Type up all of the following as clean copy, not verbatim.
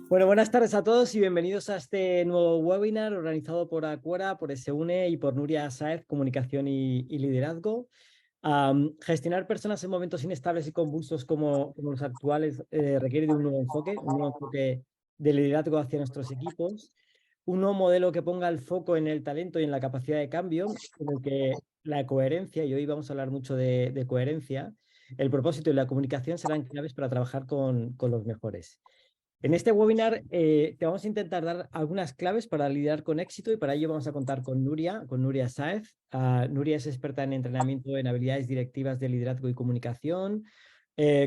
Bueno, buenas tardes a todos y bienvenidos a este nuevo webinar organizado por Acuera, por SUNE y por Nuria Sáez, Comunicación y Liderazgo. Gestionar personas en momentos inestables y convulsos como los actuales requiere de un nuevo enfoque de liderazgo hacia nuestros equipos, un nuevo modelo que ponga el foco en el talento y en la capacidad de cambio, en el que la coherencia, y hoy vamos a hablar mucho de coherencia, el propósito y la comunicación serán claves para trabajar con los mejores. En este webinar te vamos a intentar dar algunas claves para lidiar con éxito y para ello vamos a contar con Nuria Sáez. Nuria es experta en entrenamiento en habilidades directivas de liderazgo y comunicación,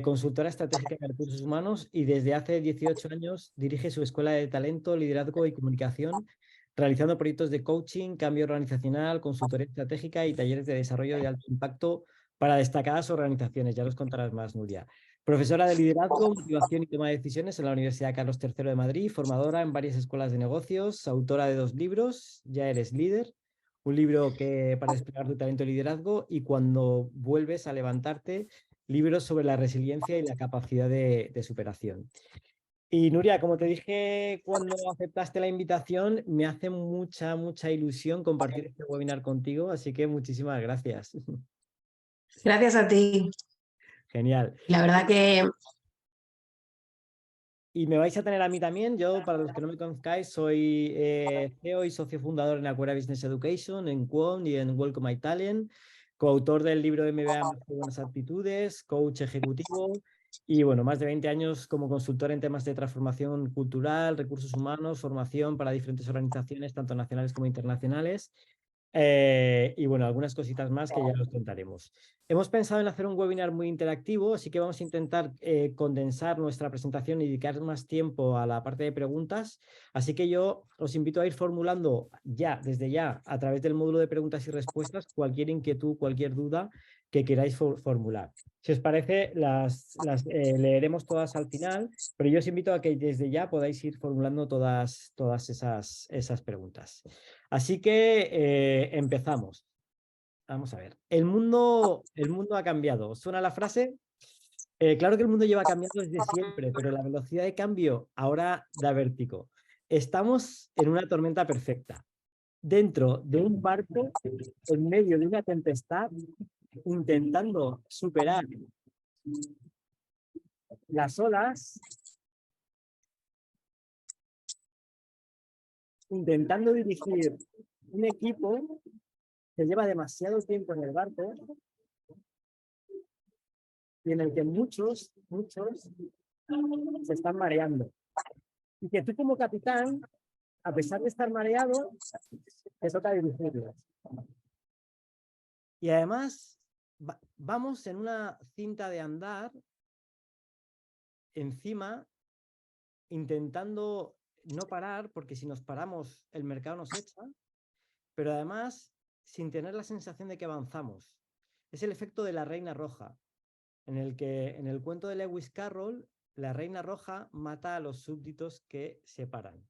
consultora estratégica de recursos humanos y desde hace 18 años dirige su escuela de talento, liderazgo y comunicación, realizando proyectos de coaching, cambio organizacional, consultoría estratégica y talleres de desarrollo de alto impacto para destacadas organizaciones. Ya los contarás más, Nuria. Profesora de liderazgo, motivación y toma de decisiones en la Universidad Carlos III de Madrid, formadora en varias escuelas de negocios, autora de 2 libros, Ya eres líder, un libro para desplegar tu talento y liderazgo, y Cuando vuelves a levantarte, libros sobre la resiliencia y la capacidad de superación. Y Nuria, como te dije cuando aceptaste la invitación, me hace mucha ilusión compartir este webinar contigo, así que muchísimas gracias. Gracias a ti. Genial. La verdad que Y me vais a tener a mí también. Yo, para los que no me conozcáis, soy CEO y socio fundador en Acuera Business Education, en Quant y en Welcome Italian, coautor del libro MBA Más que Buenas Aptitudes, coach ejecutivo y, bueno, más de 20 años como consultor en temas de transformación cultural, recursos humanos, formación para diferentes organizaciones, tanto nacionales como internacionales. Y bueno, algunas cositas más que ya os contaremos. Hemos pensado en hacer un webinar muy interactivo, así que vamos a intentar condensar nuestra presentación y dedicar más tiempo a la parte de preguntas. Así que yo os invito a ir formulando desde ya, a través del módulo de preguntas y respuestas, cualquier inquietud, cualquier duda que queráis formular. Si os parece, las leeremos todas al final, pero yo os invito a que desde ya podáis ir formulando todas esas preguntas. Así que empezamos. Vamos a ver. El mundo ha cambiado. ¿Suena la frase? Claro que el mundo lleva cambiando desde siempre, pero la velocidad de cambio ahora da vértigo. Estamos en una tormenta perfecta, dentro de un barco, en medio de una tempestad, intentando superar las olas, intentando dirigir un equipo que lleva demasiado tiempo en el barco y en el que muchos se están mareando. Y que tú como capitán, a pesar de estar mareado, te toca dirigirlos. Y además, vamos en una cinta de andar encima, intentando no parar, porque si nos paramos, el mercado nos echa, pero además sin tener la sensación de que avanzamos. Es el efecto de la reina roja, en el que en el cuento de Lewis Carroll, la reina roja mata a los súbditos que se paran.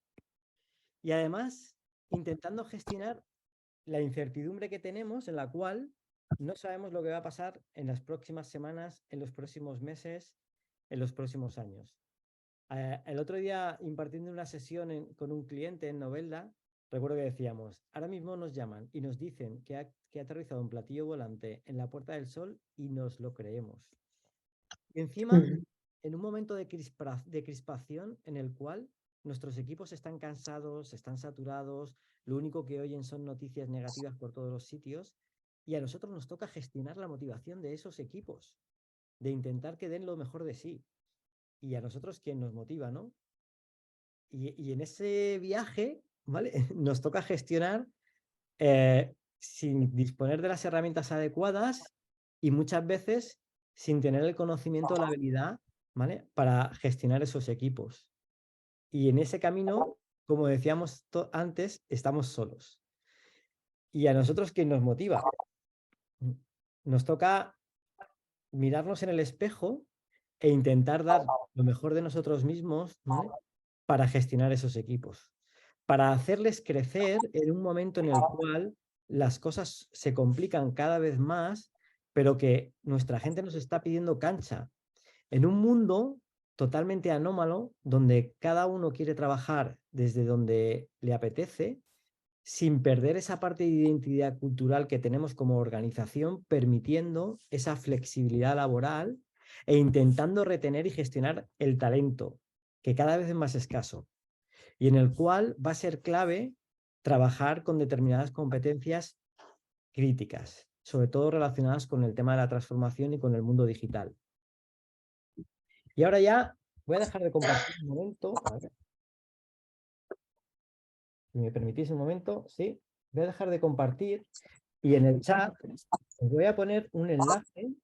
Y además, intentando gestionar la incertidumbre que tenemos, en la cual no sabemos lo que va a pasar en las próximas semanas, en los próximos meses, en los próximos años. El otro día, impartiendo una sesión con un cliente en Novelda, recuerdo que decíamos, ahora mismo nos llaman y nos dicen que ha aterrizado un platillo volante en la Puerta del Sol y nos lo creemos. Y encima, en un momento de crispación en el cual nuestros equipos están cansados, están saturados, lo único que oyen son noticias negativas por todos los sitios, y a nosotros nos toca gestionar la motivación de esos equipos, de intentar que den lo mejor de sí. Y a nosotros, ¿quién nos motiva, no? Y en ese viaje, ¿vale? Nos toca gestionar sin disponer de las herramientas adecuadas y muchas veces sin tener el conocimiento o la habilidad, ¿vale? Para gestionar esos equipos. Y en ese camino, como decíamos antes, estamos solos. ¿Y a nosotros quién nos motiva? Nos toca mirarnos en el espejo e intentar dar lo mejor de nosotros mismos, ¿vale? Para gestionar esos equipos, para hacerles crecer en un momento en el cual las cosas se complican cada vez más, pero que nuestra gente nos está pidiendo cancha. En un mundo totalmente anómalo, donde cada uno quiere trabajar desde donde le apetece, sin perder esa parte de identidad cultural que tenemos como organización, permitiendo esa flexibilidad laboral e intentando retener y gestionar el talento, que cada vez es más escaso, y en el cual va a ser clave trabajar con determinadas competencias críticas, sobre todo relacionadas con el tema de la transformación y con el mundo digital. Y ahora ya voy a dejar de compartir un momento. A ver, si me permitís un momento, sí. Voy a dejar de compartir y en el chat os voy a poner un enlace.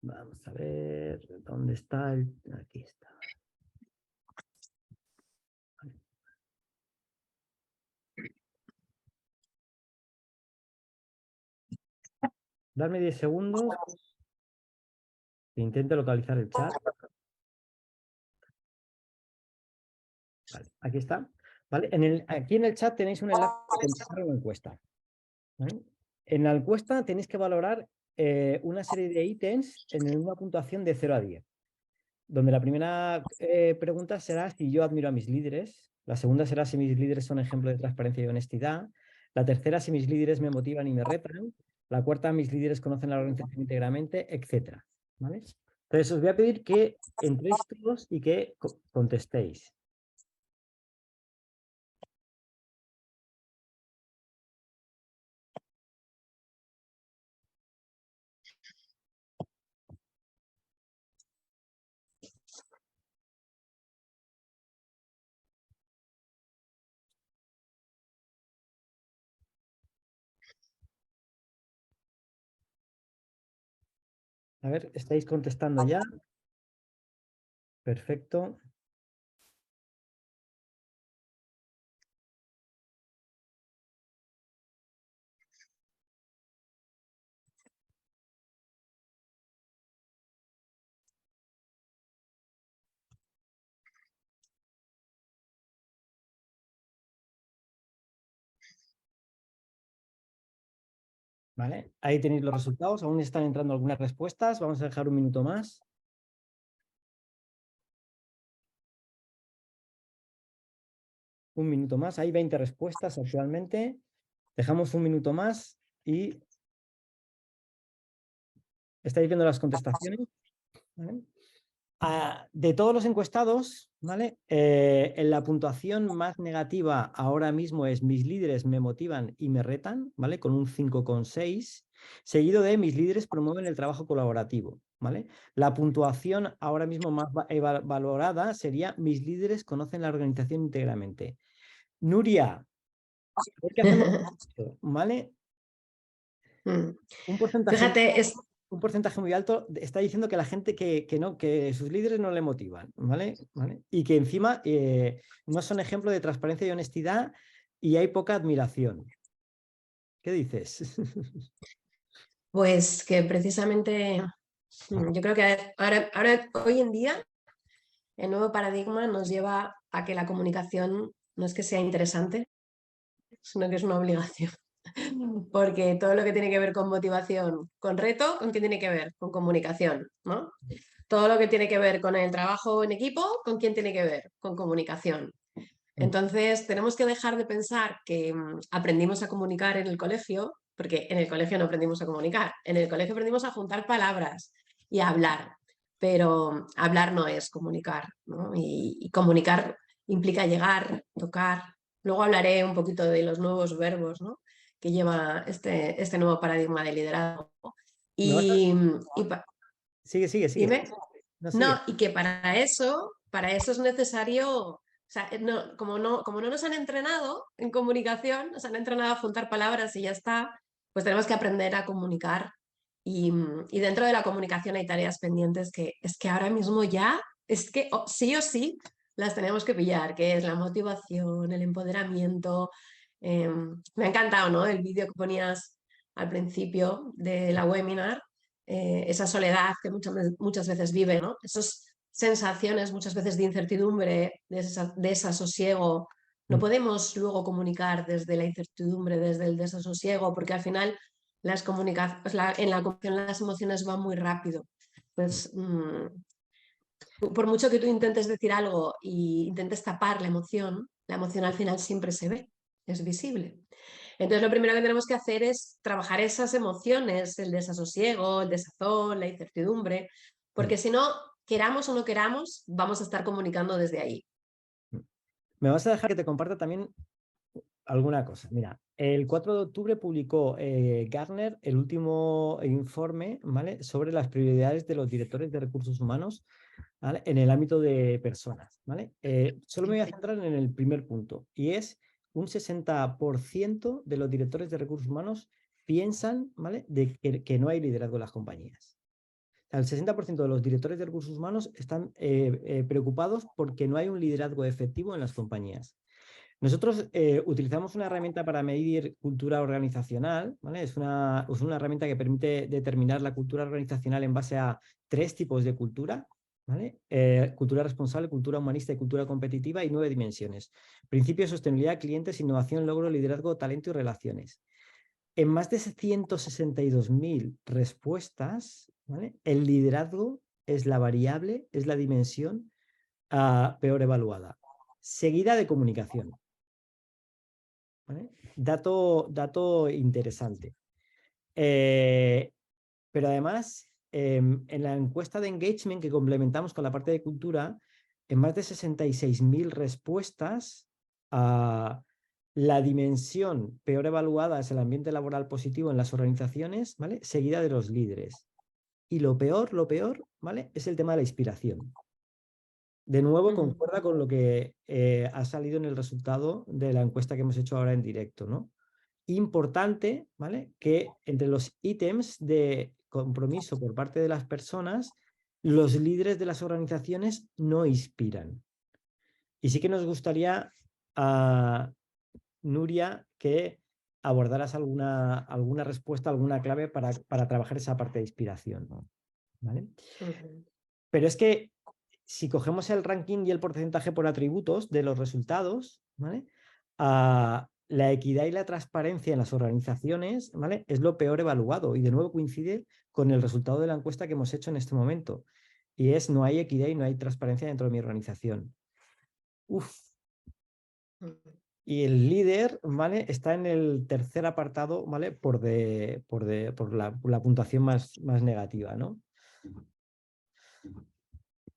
Vamos a ver dónde está el... Aquí está. Darme 10 segundos. Intento localizar el chat. Vale, aquí está. ¿Vale? Aquí en el chat tenéis un enlace para contestar una encuesta. ¿Vale? En la encuesta tenéis que valorar una serie de ítems en una puntuación de 0 a 10. Donde la primera pregunta será si yo admiro a mis líderes, la segunda será si mis líderes son ejemplo de transparencia y honestidad, la tercera si mis líderes me motivan y me retan, la cuarta mis líderes conocen la organización íntegramente, etc. ¿Vale? Entonces os voy a pedir que entréis todos y que contestéis. A ver, ¿estáis contestando ya? Perfecto. ¿Vale? Ahí tenéis los resultados. Aún están entrando algunas respuestas. Vamos a dejar un minuto más. Un minuto más. Hay 20 respuestas actualmente. Dejamos un minuto más y estáis viendo las contestaciones. ¿Vale? De todos los encuestados, ¿vale? En la puntuación más negativa ahora mismo es mis líderes me motivan y me retan, ¿vale? Con un 5,6, seguido de mis líderes promueven el trabajo colaborativo, ¿vale? La puntuación ahora mismo más valorada sería mis líderes conocen la organización íntegramente. Nuria, ¿qué hacemos con esto? ¿Vale? Un porcentaje Fíjate, un porcentaje muy alto está diciendo que la gente que no, que sus líderes no le motivan, ¿vale? Y que encima no son ejemplo de transparencia y honestidad y hay poca admiración. ¿Qué dices? pues que precisamente yo creo que ahora, hoy en día, el nuevo paradigma nos lleva a que la comunicación no es que sea interesante, sino que es una obligación. Porque todo lo que tiene que ver con motivación, con reto, ¿con qué tiene que ver? Con comunicación, ¿no? Todo lo que tiene que ver con el trabajo en equipo, ¿con quién tiene que ver? Con comunicación. Entonces, tenemos que dejar de pensar que aprendimos a comunicar en el colegio, porque en el colegio no aprendimos a comunicar, en el colegio aprendimos a juntar palabras y a hablar, pero hablar no es comunicar, ¿no? Y comunicar implica llegar, tocar. Luego hablaré un poquito de los nuevos verbos, ¿no? Que lleva este nuevo paradigma de liderazgo. ¿Me vas a- Y, Sigue. dime. No, No, sigue. y que para eso es necesario, o sea, como no nos han entrenado en comunicación, nos han entrenado a juntar palabras y ya está, pues tenemos que aprender a comunicar. Y dentro de la comunicación hay tareas pendientes que es que ahora mismo ya, es que sí o sí las tenemos que pillar, que es la motivación, el empoderamiento. Me ha encantado, ¿no? El vídeo que ponías al principio de la webinar, esa soledad que muchas veces vive, ¿no? Esas sensaciones muchas veces de incertidumbre, de desasosiego, No podemos luego comunicar desde la incertidumbre, desde el desasosiego, porque al final en la comunicación las emociones van muy rápido. Pues por mucho que tú intentes decir algo e intentes tapar la emoción al final siempre se ve, es visible. Entonces lo primero que tenemos que hacer es trabajar esas emociones, el desasosiego, el desazón, la incertidumbre, porque si no, queramos o no queramos, vamos a estar comunicando desde ahí. Me vas a dejar que te comparta también alguna cosa. Mira, el 4 de octubre publicó Gartner el último informe, ¿vale?, sobre las prioridades de los directores de recursos humanos, ¿vale?, en el ámbito de personas, ¿vale? Solo me voy a centrar en el primer punto, y es un 60% de los directores de recursos humanos piensan, ¿vale?, de que no hay liderazgo en las compañías. O sea, el 60% de los directores de recursos humanos están preocupados porque no hay un liderazgo efectivo en las compañías. Nosotros utilizamos una herramienta para medir cultura organizacional, ¿vale? Es una herramienta que permite determinar la cultura organizacional en base a 3 tipos de cultura, ¿vale? Cultura responsable, cultura humanista y cultura competitiva, y 9 dimensiones. Principios, sostenibilidad, clientes, innovación, logro, liderazgo, talento y relaciones. En más de 162.000 respuestas, ¿vale?, el liderazgo es la variable, es la dimensión peor evaluada, seguida de comunicación. ¿Vale? Dato interesante. Pero además, en la encuesta de engagement que complementamos con la parte de cultura, en más de 66.000 respuestas, la dimensión peor evaluada es el ambiente laboral positivo en las organizaciones, ¿vale?, seguida de los líderes. Y lo peor, ¿vale?, es el tema de la inspiración. De nuevo, concuerda con lo que ha salido en el resultado de la encuesta que hemos hecho ahora en directo, ¿no? Importante, ¿vale?, que entre los ítems de compromiso por parte de las personas, los líderes de las organizaciones no inspiran. Y sí que nos gustaría, Nuria, que abordaras alguna respuesta, alguna clave para trabajar esa parte de inspiración, ¿vale? Pero es que si cogemos el ranking y el porcentaje por atributos de los resultados, ¿vale?, la equidad y la transparencia en las organizaciones, ¿vale?, es lo peor evaluado, y de nuevo coincide con el resultado de la encuesta que hemos hecho en este momento, y es: no hay equidad y no hay transparencia dentro de mi organización. Y el líder, ¿vale?, está en el tercer apartado, ¿vale?, por la puntuación más negativa, ¿no?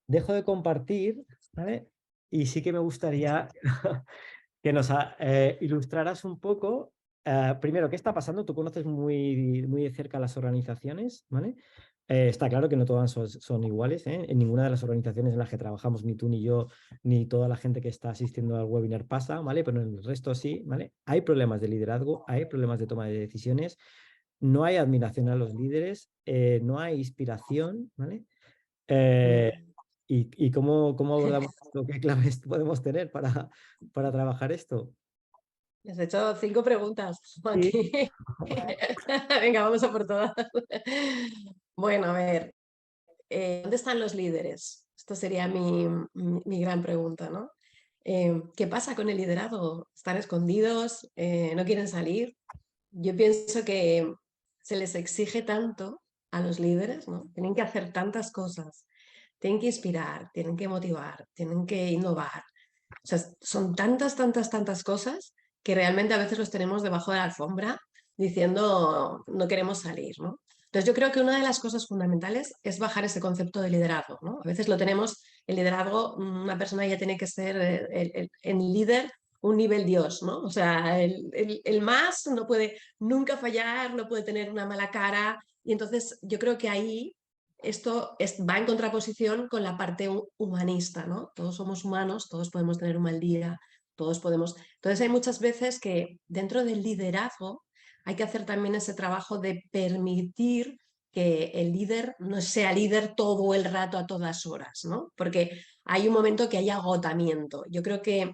Dejo de compartir, ¿vale? Y sí que me gustaría que nos ilustraras un poco, primero, qué está pasando. Tú conoces muy de cerca las organizaciones, ¿vale? Está claro que no todas son iguales, ¿eh? En ninguna de las organizaciones en las que trabajamos, ni tú, ni yo, ni toda la gente que está asistiendo al webinar pasa, ¿vale? Pero en el resto sí, ¿vale? Hay problemas de liderazgo, hay problemas de toma de decisiones, no hay admiración a los líderes, no hay inspiración, ¿vale? ¿Y cómo abordamos esto? ¿Qué claves podemos tener para trabajar esto? Me has hecho 5 preguntas, Sí. Joaquín. Venga, vamos a por todas. Bueno, a ver, ¿dónde están los líderes? Esto sería mi gran pregunta, ¿no? ¿Qué pasa con el liderazgo? ¿Están escondidos? ¿No quieren salir? Yo pienso que se les exige tanto a los líderes, ¿no? Tienen que hacer tantas cosas, tienen que inspirar, tienen que motivar, tienen que innovar. O sea, son tantas cosas que realmente a veces los tenemos debajo de la alfombra diciendo no queremos salir, ¿no? Entonces yo creo que una de las cosas fundamentales es bajar ese concepto de liderazgo, ¿no? A veces lo tenemos, el liderazgo, una persona ya tiene que ser el líder un nivel Dios, ¿no? O sea, el más no puede nunca fallar, no puede tener una mala cara, y entonces yo creo que ahí esto va en contraposición con la parte humanista, ¿no? Todos somos humanos, todos podemos tener un mal día, todos podemos... Entonces hay muchas veces que dentro del liderazgo hay que hacer también ese trabajo de permitir que el líder no sea líder todo el rato a todas horas, ¿no? Porque hay un momento que hay agotamiento. Yo creo que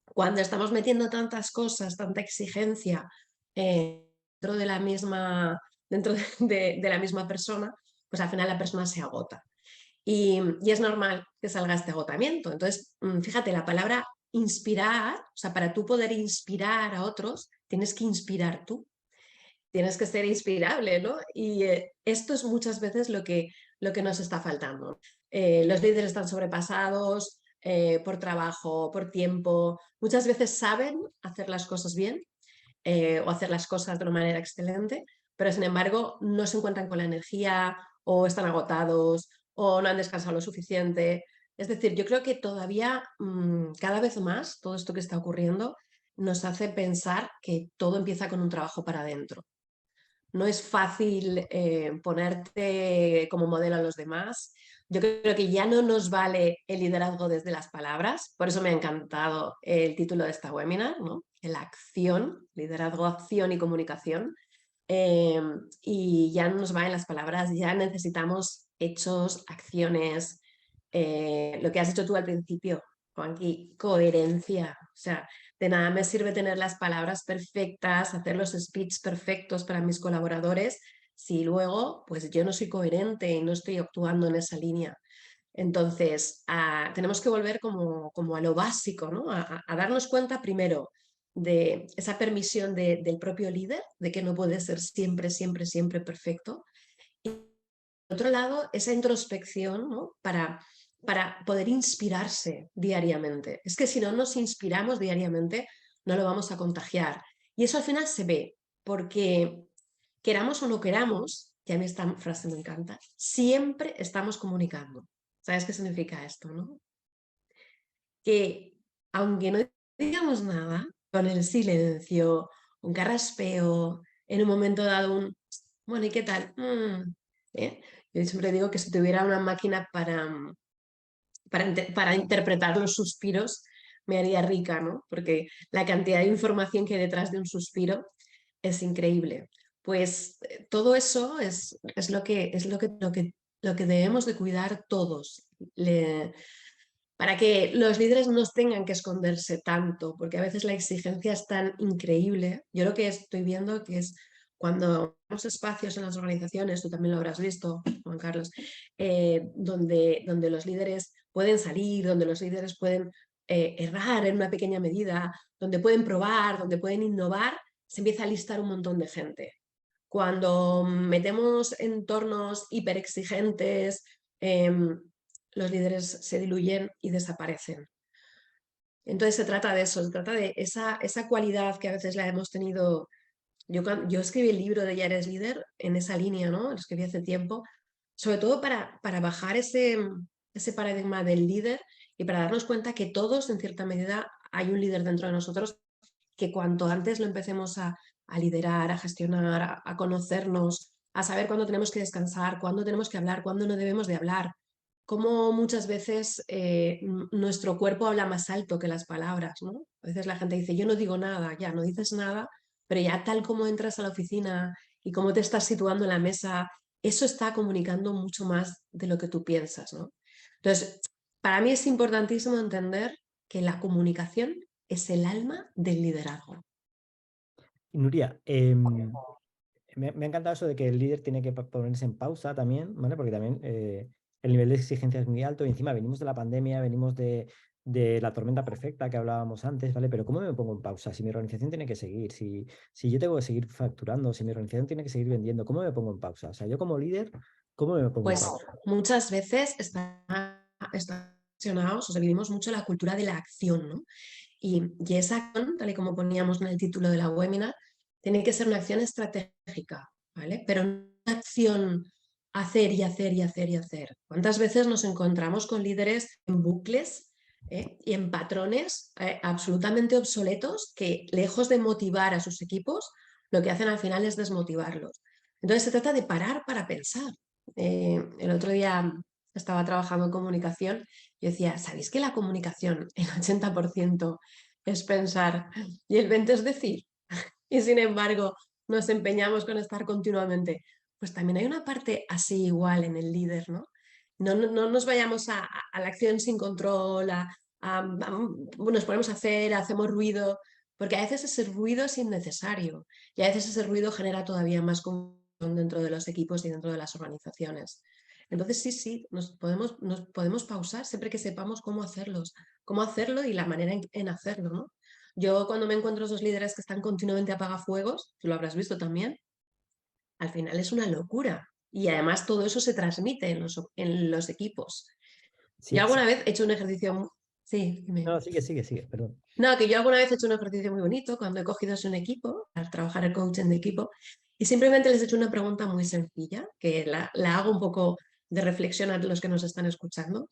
cuando estamos metiendo tantas cosas, tanta exigencia dentro de la misma, de la misma persona, pues al final la persona se agota. Y es normal que salga este agotamiento. Entonces, fíjate, la palabra inspirar, o sea, para tú poder inspirar a otros, tienes que inspirar tú. Tienes que ser inspirable, ¿no? Y esto es muchas veces lo que nos está faltando. Los líderes están sobrepasados por trabajo, por tiempo. Muchas veces saben hacer las cosas bien o hacer las cosas de una manera excelente, pero sin embargo no se encuentran con la energía o están agotados o no han descansado lo suficiente. Es decir, yo creo que todavía cada vez más todo esto que está ocurriendo nos hace pensar que todo empieza con un trabajo para adentro. No es fácil ponerte como modelo a los demás. Yo creo que ya no nos vale el liderazgo desde las palabras, por eso me ha encantado el título de esta webinar, ¿no? La acción, liderazgo, acción y comunicación. Y ya no nos valen las palabras, ya necesitamos hechos, acciones. Lo que has hecho tú al principio, Juanqui, coherencia. O sea, de nada me sirve tener las palabras perfectas, hacer los speeches perfectos para mis colaboradores, si luego pues yo no soy coherente y no estoy actuando en esa línea. Entonces, tenemos que volver como a lo básico, ¿no? A darnos cuenta primero de esa permisión del propio líder, de que no puede ser siempre, siempre, siempre perfecto. Y por otro lado, esa introspección, ¿no? Para poder inspirarse diariamente. Es que si no nos inspiramos diariamente, no lo vamos a contagiar. Y eso al final se ve, porque queramos o no queramos, y a mí esta frase me encanta, siempre estamos comunicando. ¿Sabes qué significa esto, no? Que aunque no digamos nada, con el silencio, un carraspeo, en un momento dado bueno, ¿y qué tal? ¿Eh? Yo siempre digo que si tuviera una máquina para interpretar los suspiros, me haría rica, ¿no? Porque la cantidad de información que hay detrás de un suspiro es increíble. Pues todo eso es lo que debemos de cuidar todos. Para que los líderes no tengan que esconderse tanto, porque a veces la exigencia es tan increíble. Yo lo que estoy viendo que es cuando tenemos espacios en las organizaciones, tú también lo habrás visto, Juan Carlos, donde los líderes pueden salir, donde los líderes pueden errar en una pequeña medida, donde pueden probar, donde pueden innovar, se empieza a listar un montón de gente. Cuando metemos entornos hiperexigentes, los líderes se diluyen y desaparecen. Entonces se trata de eso, se trata de esa cualidad que a veces la hemos tenido. Yo escribí el libro de Ya eres líder en esa línea, ¿no? Lo escribí hace tiempo, sobre todo para bajar ese paradigma del líder y para darnos cuenta que todos, en cierta medida, hay un líder dentro de nosotros, que cuanto antes lo empecemos a liderar, a gestionar, a conocernos, a saber cuándo tenemos que descansar, cuándo tenemos que hablar, cuándo no debemos de hablar, cómo muchas veces nuestro cuerpo habla más alto que las palabras, ¿no? A veces la gente dice, yo no digo nada, ya no dices nada, pero ya tal como entras a la oficina y cómo te estás situando en la mesa, eso está comunicando mucho más de lo que tú piensas, ¿no? Entonces, para mí es importantísimo entender que la comunicación es el alma del liderazgo. Nuria, me ha encantado eso de que el líder tiene que ponerse en pausa también, ¿vale? Porque también el nivel de exigencia es muy alto y encima venimos de la pandemia, venimos de la tormenta perfecta que hablábamos antes, ¿vale? Pero ¿cómo me pongo en pausa? Si mi organización tiene que seguir, si yo tengo que seguir facturando, si mi organización tiene que seguir vendiendo, ¿cómo me pongo en pausa? O sea, yo como líder, ¿cómo me pongo en Pues pausa? muchas veces están relacionados, o sea, vivimos mucho la cultura de la acción, ¿no? Y esa acción, tal y como poníamos en el título de la webinar, tiene que ser una acción estratégica, ¿vale? Pero no una acción hacer y hacer y hacer y hacer. ¿Cuántas veces nos encontramos con líderes en bucles y en patrones absolutamente obsoletos que, lejos de motivar a sus equipos, lo que hacen al final es desmotivarlos? Entonces se trata de parar para pensar. El otro día estaba trabajando en comunicación y decía, ¿sabéis que la comunicación, el 80% es pensar y el 20% es decir? Y sin embargo, nos empeñamos con estar continuamente. Pues también hay una parte así igual en el líder, ¿no? No nos vayamos a la acción sin control, nos ponemos a hacer, hacemos ruido, porque a veces ese ruido es innecesario y a veces ese ruido genera todavía más confusión dentro de los equipos y dentro de las organizaciones. Entonces sí, nos podemos pausar siempre que sepamos cómo hacerlo y la manera en hacerlo, ¿no? Yo cuando me encuentro esos líderes que están continuamente apagafuegos, tú lo habrás visto también, al final es una locura. Y además todo eso se transmite en los equipos. Yo Sí, sí. alguna vez he hecho un ejercicio... Sí, dime. No, sigue, perdón. No, que yo alguna vez he hecho un ejercicio muy bonito cuando he cogido así un equipo para trabajar el coaching de equipo y simplemente les he hecho una pregunta muy sencilla, que la hago un poco de reflexión a los que nos están escuchando,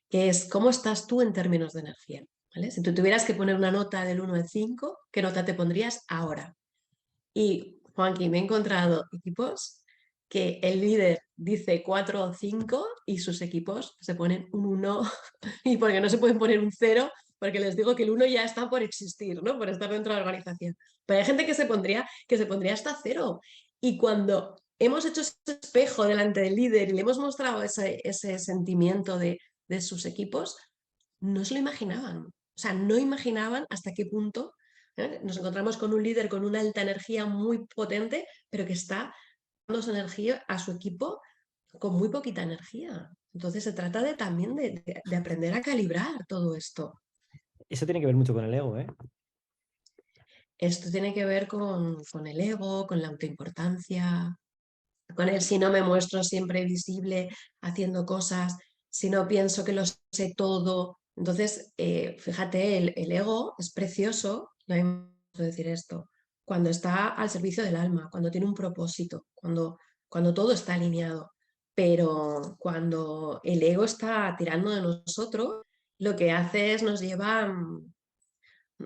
que es ¿cómo estás tú en términos de energía? ¿Vale? Si tú tuvieras que poner una nota del 1 al 5, ¿qué nota te pondrías ahora? Y, Juanqui, me he encontrado equipos que el líder dice 4 o 5 y sus equipos se ponen un 1 y porque no se pueden poner un 0 porque les digo que el 1 ya está por existir, ¿no? Por estar dentro de la organización. Pero hay gente que se pondría hasta 0. Y cuando hemos hecho ese espejo delante del líder y le hemos mostrado ese sentimiento de sus equipos, no se lo imaginaban. O sea, no imaginaban hasta qué punto nos encontramos con un líder con una alta energía muy potente, pero que está dando su energía a su equipo con muy poquita energía. Entonces se trata también de aprender a calibrar todo esto. Eso tiene que ver mucho con el ego, ¿eh? Esto tiene que ver con el ego, con la autoimportancia, con el si no me muestro siempre visible haciendo cosas, si no pienso que lo sé todo. Entonces, fíjate, el ego es precioso, y a mí me gusta decir esto, cuando está al servicio del alma, cuando tiene un propósito, cuando todo está alineado. Pero cuando el ego está tirando de nosotros, lo que hace es nos lleva,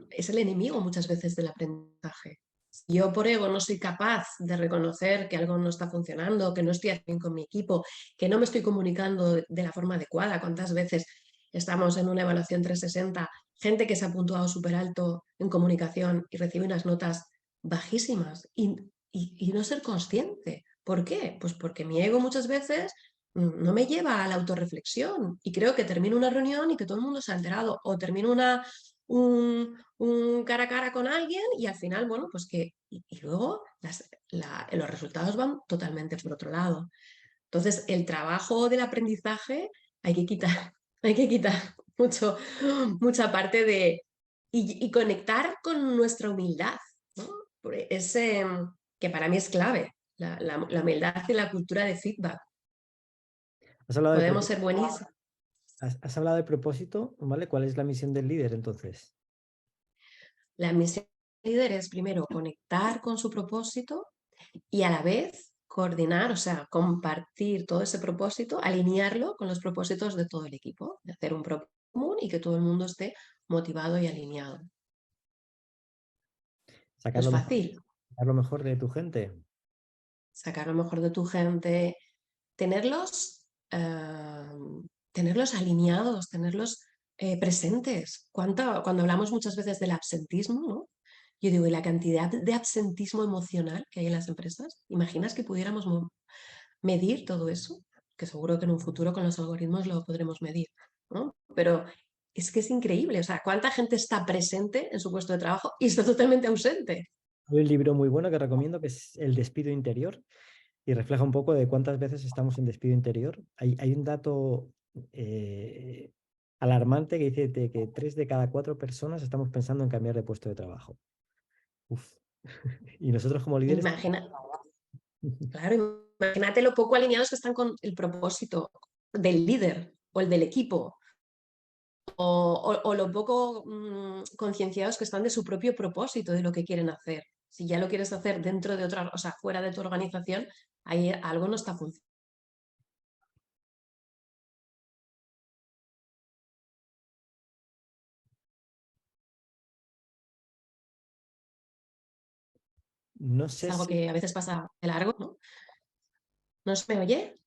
es el enemigo muchas veces del aprendizaje. Si yo por ego no soy capaz de reconocer que algo no está funcionando, que no estoy haciendo bien con mi equipo, que no me estoy comunicando de la forma adecuada. ¿Cuántas veces estamos en una evaluación 360, gente que se ha puntuado súper alto en comunicación y recibe unas notas bajísimas y no ser consciente? ¿Por qué? Pues porque mi ego muchas veces no me lleva a la autorreflexión y creo que termino una reunión y que todo el mundo se ha enterado o termino un cara a cara con alguien y al final, bueno, pues que... Y luego los resultados van totalmente por otro lado. Entonces, el trabajo del aprendizaje hay que quitar, hay que quitar mucha parte de... Y conectar con nuestra humildad, ¿no? Ese, que para mí es clave, la humildad y la cultura de feedback. Has hablado de Podemos propósito, ser buenísimos. has hablado de propósito, ¿vale? ¿Cuál es la misión del líder entonces? La misión del líder es primero conectar con su propósito y a la vez coordinar, o sea, compartir todo ese propósito, alinearlo con los propósitos de todo el equipo, de hacer un propósito común y que todo el mundo esté motivado y alineado. No Sacar es lo mejor, fácil sacar lo mejor de tu gente. sacar lo mejor de tu gente, tenerlos, eh, tenerlos alineados, tenerlos presentes. Cuando hablamos muchas veces del absentismo, ¿no? Yo digo, ¿y la cantidad de absentismo emocional que hay en las empresas? ¿Imaginas que pudiéramos medir todo eso? Que seguro que en un futuro con los algoritmos lo podremos medir, ¿no? Pero es que es increíble, o sea, ¿cuánta gente está presente en su puesto de trabajo y está totalmente ausente? Hay un libro muy bueno que recomiendo que es El despido interior y refleja un poco de cuántas veces estamos en despido interior. Hay un dato alarmante que dice que 3 de cada 4 personas estamos pensando en cambiar de puesto de trabajo. Uf. Y nosotros como líderes... Imagina, claro, imagínate lo poco alineados que están con el propósito del líder o el del equipo, o lo poco concienciados que están de su propio propósito, de lo que quieren hacer. Si ya lo quieres hacer dentro de otra, o sea, fuera de tu organización, ahí algo no está funcionando. No Es sé algo si... que a veces pasa de largo, ¿no? ¿No se me oye?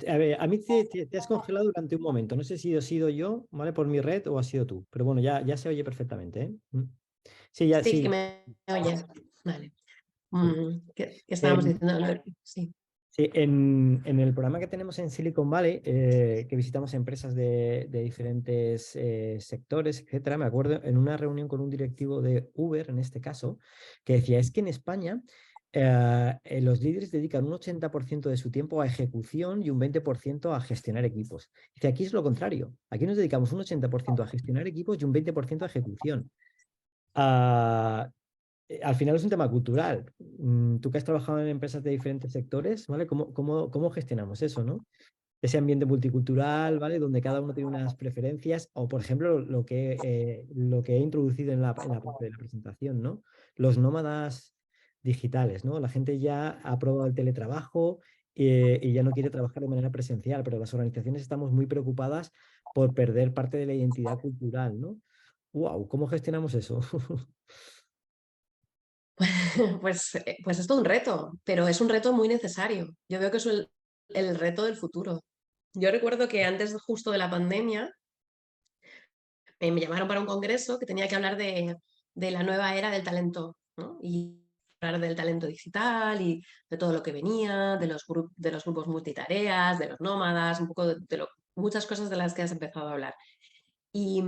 a ver, a mí te has congelado durante un momento. No sé si he sido yo, ¿vale? Por mi red o has sido tú. Pero bueno, ya se oye perfectamente, ¿eh? Sí, ya, Sí, que sí. me oyes. Vale. Sí. ¿Qué estábamos Em, diciendo? Sí. Sí, en el programa que tenemos en Silicon Valley, que visitamos empresas de diferentes sectores, etcétera, me acuerdo en una reunión con un directivo de Uber, en este caso, que decía, es que en España los líderes dedican un 80% de su tiempo a ejecución y un 20% a gestionar equipos. Dice, aquí es lo contrario. Aquí nos dedicamos un 80% a gestionar equipos y un 20% a ejecución. Ah, al final es un tema cultural. Tú que has trabajado en empresas de diferentes sectores, ¿vale? ¿Cómo gestionamos eso, no? Ese ambiente multicultural, ¿vale? Donde cada uno tiene unas preferencias, o por ejemplo, lo que he introducido en la parte de la presentación, ¿no? Los nómadas digitales, ¿no? La gente ya ha probado el teletrabajo y ya no quiere trabajar de manera presencial, pero las organizaciones estamos muy preocupadas por perder parte de la identidad cultural, ¿no? ¡Wow! ¿Cómo gestionamos eso? Pues es todo un reto, pero es un reto muy necesario. Yo veo que es el reto del futuro. Yo recuerdo que antes justo de la pandemia me llamaron para un congreso que tenía que hablar de la nueva era del talento, ¿no? Y hablar del talento digital y de todo lo que venía, de los grupos multitareas, de los nómadas, un poco muchas cosas de las que has empezado a hablar. Y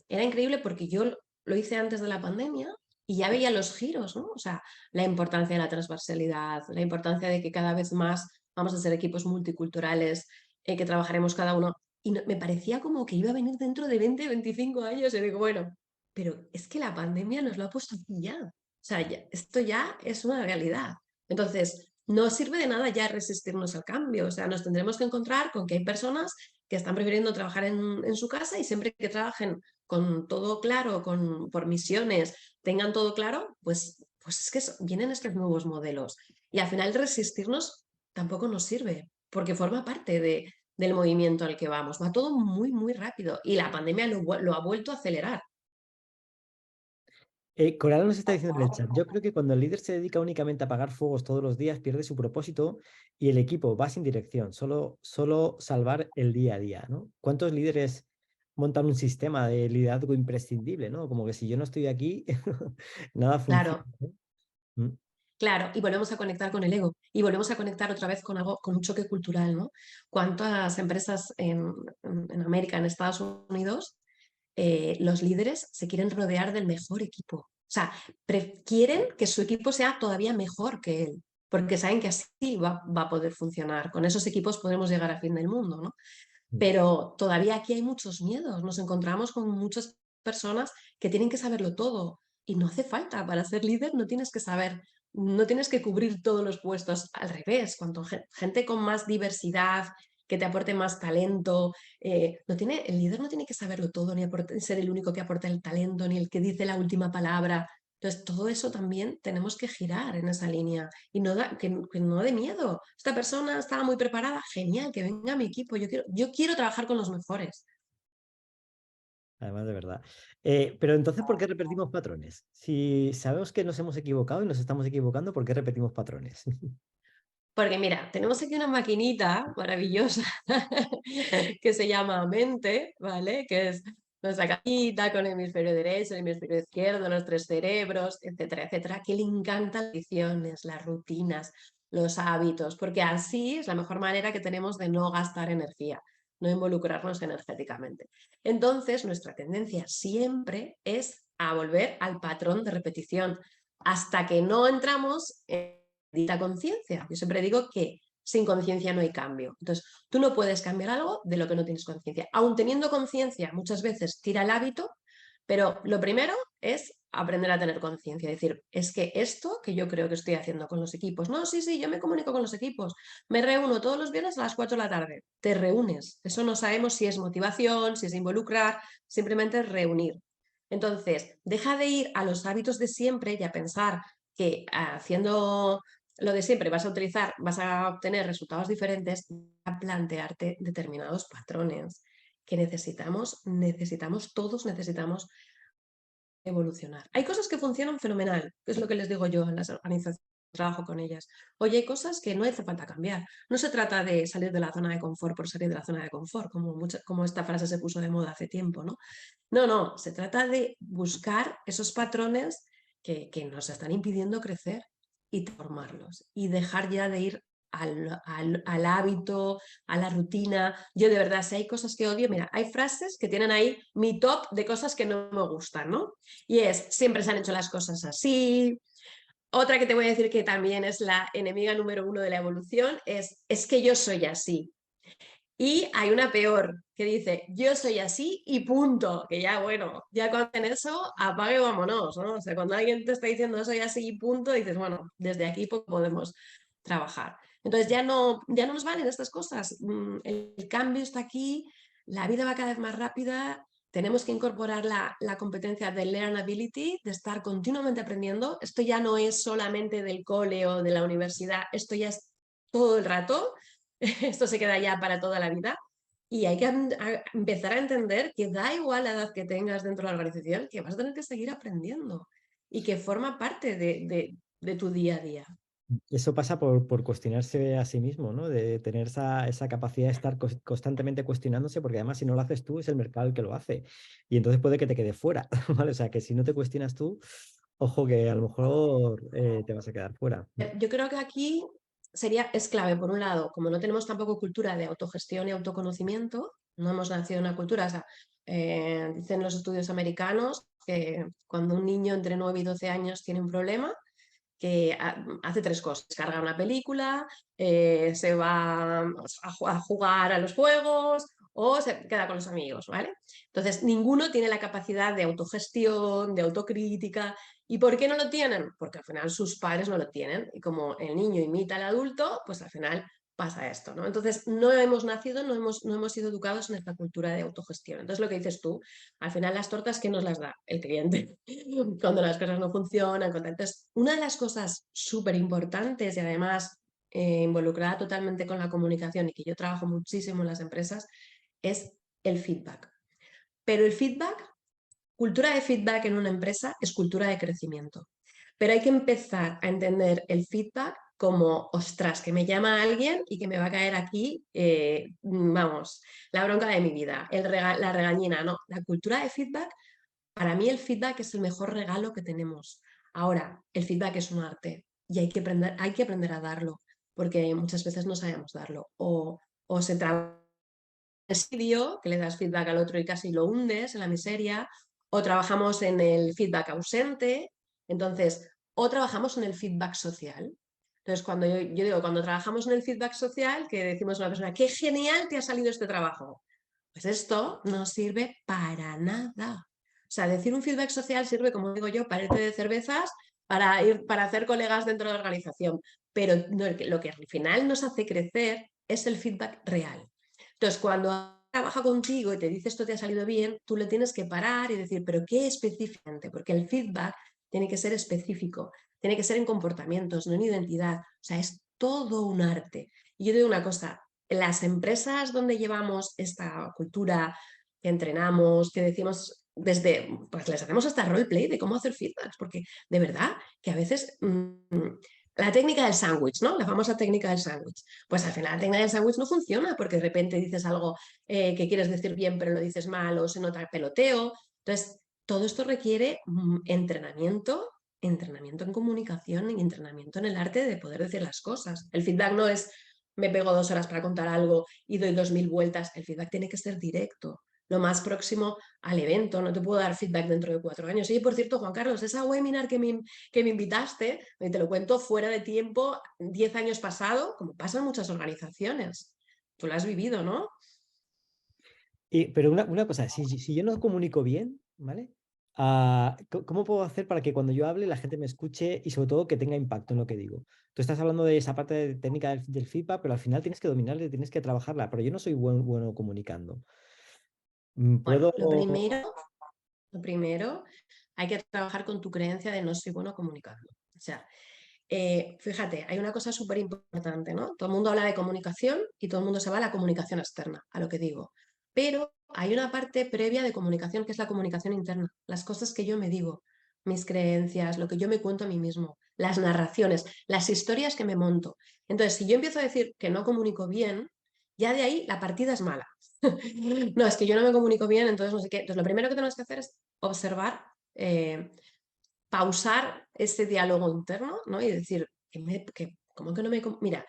era increíble porque yo lo hice antes de la pandemia y ya veía los giros, ¿no? O sea, la importancia de la transversalidad, la importancia de que cada vez más vamos a ser equipos multiculturales, que trabajaremos cada uno. Y me parecía como que iba a venir dentro de 20, 25 años. Y digo, bueno, pero es que la pandemia nos lo ha puesto aquí ya. O sea, esto ya es una realidad. Entonces, no sirve de nada ya resistirnos al cambio. O sea, nos tendremos que encontrar con que hay personas que están prefiriendo trabajar en su casa y siempre que trabajen con todo claro, por misiones, tengan todo claro, pues es que vienen estos nuevos modelos. Y al final resistirnos tampoco nos sirve, porque forma parte del movimiento al que vamos. Va todo muy, muy rápido y la pandemia lo ha vuelto a acelerar. Coral nos está diciendo en el chat, yo creo que cuando el líder se dedica únicamente a apagar fuegos todos los días, pierde su propósito y el equipo va sin dirección, solo salvar el día a día, ¿no? ¿Cuántos líderes montan un sistema de liderazgo imprescindible, ¿no? Como que si yo no estoy aquí, nada funciona, Claro, ¿no? Mm. claro, y volvemos a conectar con el ego y volvemos a conectar otra vez con algo, con un choque cultural, ¿no? ¿Cuántas empresas en América, en Estados Unidos, los líderes se quieren rodear del mejor equipo? O sea, quieren que su equipo sea todavía mejor que él, porque saben que así va a poder funcionar. Con esos equipos podremos llegar a fin del mundo, ¿no? Mm. Pero todavía aquí hay muchos miedos. Nos encontramos con muchas personas que tienen que saberlo todo y no hace falta. Para ser líder no tienes que saber, no tienes que cubrir todos los puestos. Al revés, cuanto gente con más diversidad, que te aporte más talento, el líder no tiene que saberlo todo, ni ser el único que aporta el talento, ni el que dice la última palabra. Entonces, todo eso también tenemos que girar en esa línea y que no dé miedo. Esta persona estaba muy preparada, genial, que venga a mi equipo, yo quiero trabajar con los mejores. Además, de verdad. Pero entonces, ¿por qué repetimos patrones? Si sabemos que nos hemos equivocado y nos estamos equivocando, ¿por qué repetimos patrones? Porque mira, tenemos aquí una maquinita maravillosa que se llama mente, ¿vale? Que es nuestra cajita con el hemisferio derecho, el hemisferio izquierdo, los tres cerebros, etcétera, etcétera, que le encantan las tradiciones, las rutinas, los hábitos, porque así es la mejor manera que tenemos de no gastar energía, no involucrarnos energéticamente. Entonces, nuestra tendencia siempre es a volver al patrón de repetición hasta que no entramos en bendita conciencia. Yo siempre digo que sin conciencia no hay cambio. Entonces, tú no puedes cambiar algo de lo que no tienes conciencia. Aún teniendo conciencia, muchas veces tira el hábito, pero lo primero es aprender a tener conciencia. Decir, es que esto que yo creo que estoy haciendo con los equipos, no, sí, sí, yo me comunico con los equipos, me reúno todos los viernes a las 4 de la tarde. Te reúnes. Eso no sabemos si es motivación, si es involucrar, simplemente es reunir. Entonces, deja de ir a los hábitos de siempre y a pensar que haciendo lo de siempre vas a obtener resultados diferentes, a plantearte determinados patrones que todos necesitamos evolucionar. Hay cosas que funcionan fenomenal, que es lo que les digo yo en las organizaciones, trabajo con ellas. Oye, hay cosas que no hace falta cambiar. No se trata de salir de la zona de confort por salir de la zona de confort, como esta frase se puso de moda hace tiempo, ¿no? No, no, se trata de buscar esos patrones que nos están impidiendo crecer y transformarlos y dejar ya de ir al hábito, a la rutina. Yo de verdad, si hay cosas que odio, mira, hay frases que tienen ahí mi top de cosas que no me gustan, ¿no? Y es, siempre se han hecho las cosas así, Otra que te voy a decir que también es la enemiga número 1 de la evolución es que yo soy así. Y hay una peor que dice, yo soy así y punto. Que ya, bueno, ya cuando hacen eso, apague y vámonos, ¿no? O sea, cuando alguien te está diciendo soy así y punto, dices, bueno, desde aquí podemos trabajar. Entonces ya no nos valen estas cosas. El cambio está aquí, la vida va cada vez más rápida, tenemos que incorporar la competencia de learnability, de estar continuamente aprendiendo. Esto ya no es solamente del cole o de la universidad, esto ya es todo el rato. Esto se queda ya para toda la vida. Y hay que empezar a entender que da igual la edad que tengas dentro de la organización, que vas a tener que seguir aprendiendo y que forma parte de tu día a día. Eso pasa por cuestionarse a sí mismo, ¿no? De tener esa capacidad de estar constantemente cuestionándose, porque además si no lo haces tú, es el mercado el que lo hace. Y entonces puede que te quede fuera, ¿vale? O sea, que si no te cuestionas tú, ojo que a lo mejor te vas a quedar fuera. Yo creo que aquí es clave, por un lado, como no tenemos tampoco cultura de autogestión y autoconocimiento, no hemos nacido en una cultura, o sea, dicen los estudios americanos que cuando un niño entre 9 y 12 años tiene un problema, que hace tres cosas: carga una película, se va a jugar a los juegos o se queda con los amigos, ¿vale? Entonces, ninguno tiene la capacidad de autogestión, de autocrítica. ¿Y por qué no lo tienen? Porque al final sus padres no lo tienen. Y como el niño imita al adulto, pues al final pasa esto, ¿no? Entonces, no hemos nacido, no hemos sido educados en esta cultura de autogestión. Entonces, lo que dices tú, al final las tortas, ¿quién nos las da? El cliente. Cuando las cosas no funcionan. Entonces, una de las cosas súper importantes y además involucrada totalmente con la comunicación y que yo trabajo muchísimo en las empresas es el feedback. Pero el feedback, cultura de feedback en una empresa es cultura de crecimiento. Pero hay que empezar a entender el feedback como, ostras, que me llama alguien y que me va a caer aquí, vamos, la bronca de mi vida, la regañina, no. La cultura de feedback, para mí el feedback es el mejor regalo que tenemos. Ahora, el feedback es un arte y hay que aprender a darlo, porque muchas veces no sabemos darlo. O se trabaja que le das feedback al otro y casi lo hundes en la miseria, o trabajamos en el feedback ausente, entonces, o trabajamos en el feedback social. Entonces, cuando yo digo, cuando trabajamos en el feedback social, que decimos a una persona, qué genial te ha salido este trabajo, pues esto no sirve para nada. O sea, decir un feedback social sirve, como digo yo, para irte de cervezas, para hacer colegas dentro de la organización, pero lo que al final nos hace crecer es el feedback real. Entonces, cuando trabaja contigo y te dice esto te ha salido bien, tú le tienes que parar y decir, pero ¿qué específicamente? Porque el feedback tiene que ser específico, tiene que ser en comportamientos, no en identidad. O sea, es todo un arte. Y yo digo una cosa, las empresas donde llevamos esta cultura, que entrenamos, que decimos pues les hacemos hasta roleplay de cómo hacer feedbacks, porque de verdad que a veces la técnica del sándwich, ¿no? La famosa técnica del sándwich. Pues al final la técnica del sándwich no funciona porque de repente dices algo que quieres decir bien pero lo dices mal o se nota el peloteo. Entonces, todo esto requiere entrenamiento en comunicación y entrenamiento en el arte de poder decir las cosas. El feedback no es me pego 2 horas para contar algo y doy 2000 vueltas. El feedback tiene que ser directo, lo más próximo al evento. No te puedo dar feedback dentro de 4 años. Y por cierto, Juan Carlos, esa webinar que me invitaste, te lo cuento fuera de tiempo, 10 años pasado, como pasa en muchas organizaciones. Tú lo has vivido, ¿no? Pero una cosa, si yo no comunico bien, ¿vale? ¿Cómo puedo hacer para que cuando yo hable la gente me escuche y sobre todo que tenga impacto en lo que digo? Tú estás hablando de esa parte de técnica del feedback, pero al final tienes que dominarla y tienes que trabajarla, pero yo no soy bueno comunicando. Bueno, ¿Puedo? lo primero, hay que trabajar con tu creencia de no soy bueno comunicando. O sea, fíjate, hay una cosa súper importante, ¿no? Todo el mundo habla de comunicación y todo el mundo se va a la comunicación externa, a lo que digo. Pero hay una parte previa de comunicación que es la comunicación interna, las cosas que yo me digo, mis creencias, lo que yo me cuento a mí mismo, las narraciones, las historias que me monto. Entonces, si yo empiezo a decir que no comunico bien, ya de ahí la partida es mala. No, es que yo no me comunico bien, entonces no sé qué. Entonces, lo primero que tenemos que hacer es observar, pausar ese diálogo interno, ¿no? Y decir, ¿cómo que no me... Mira,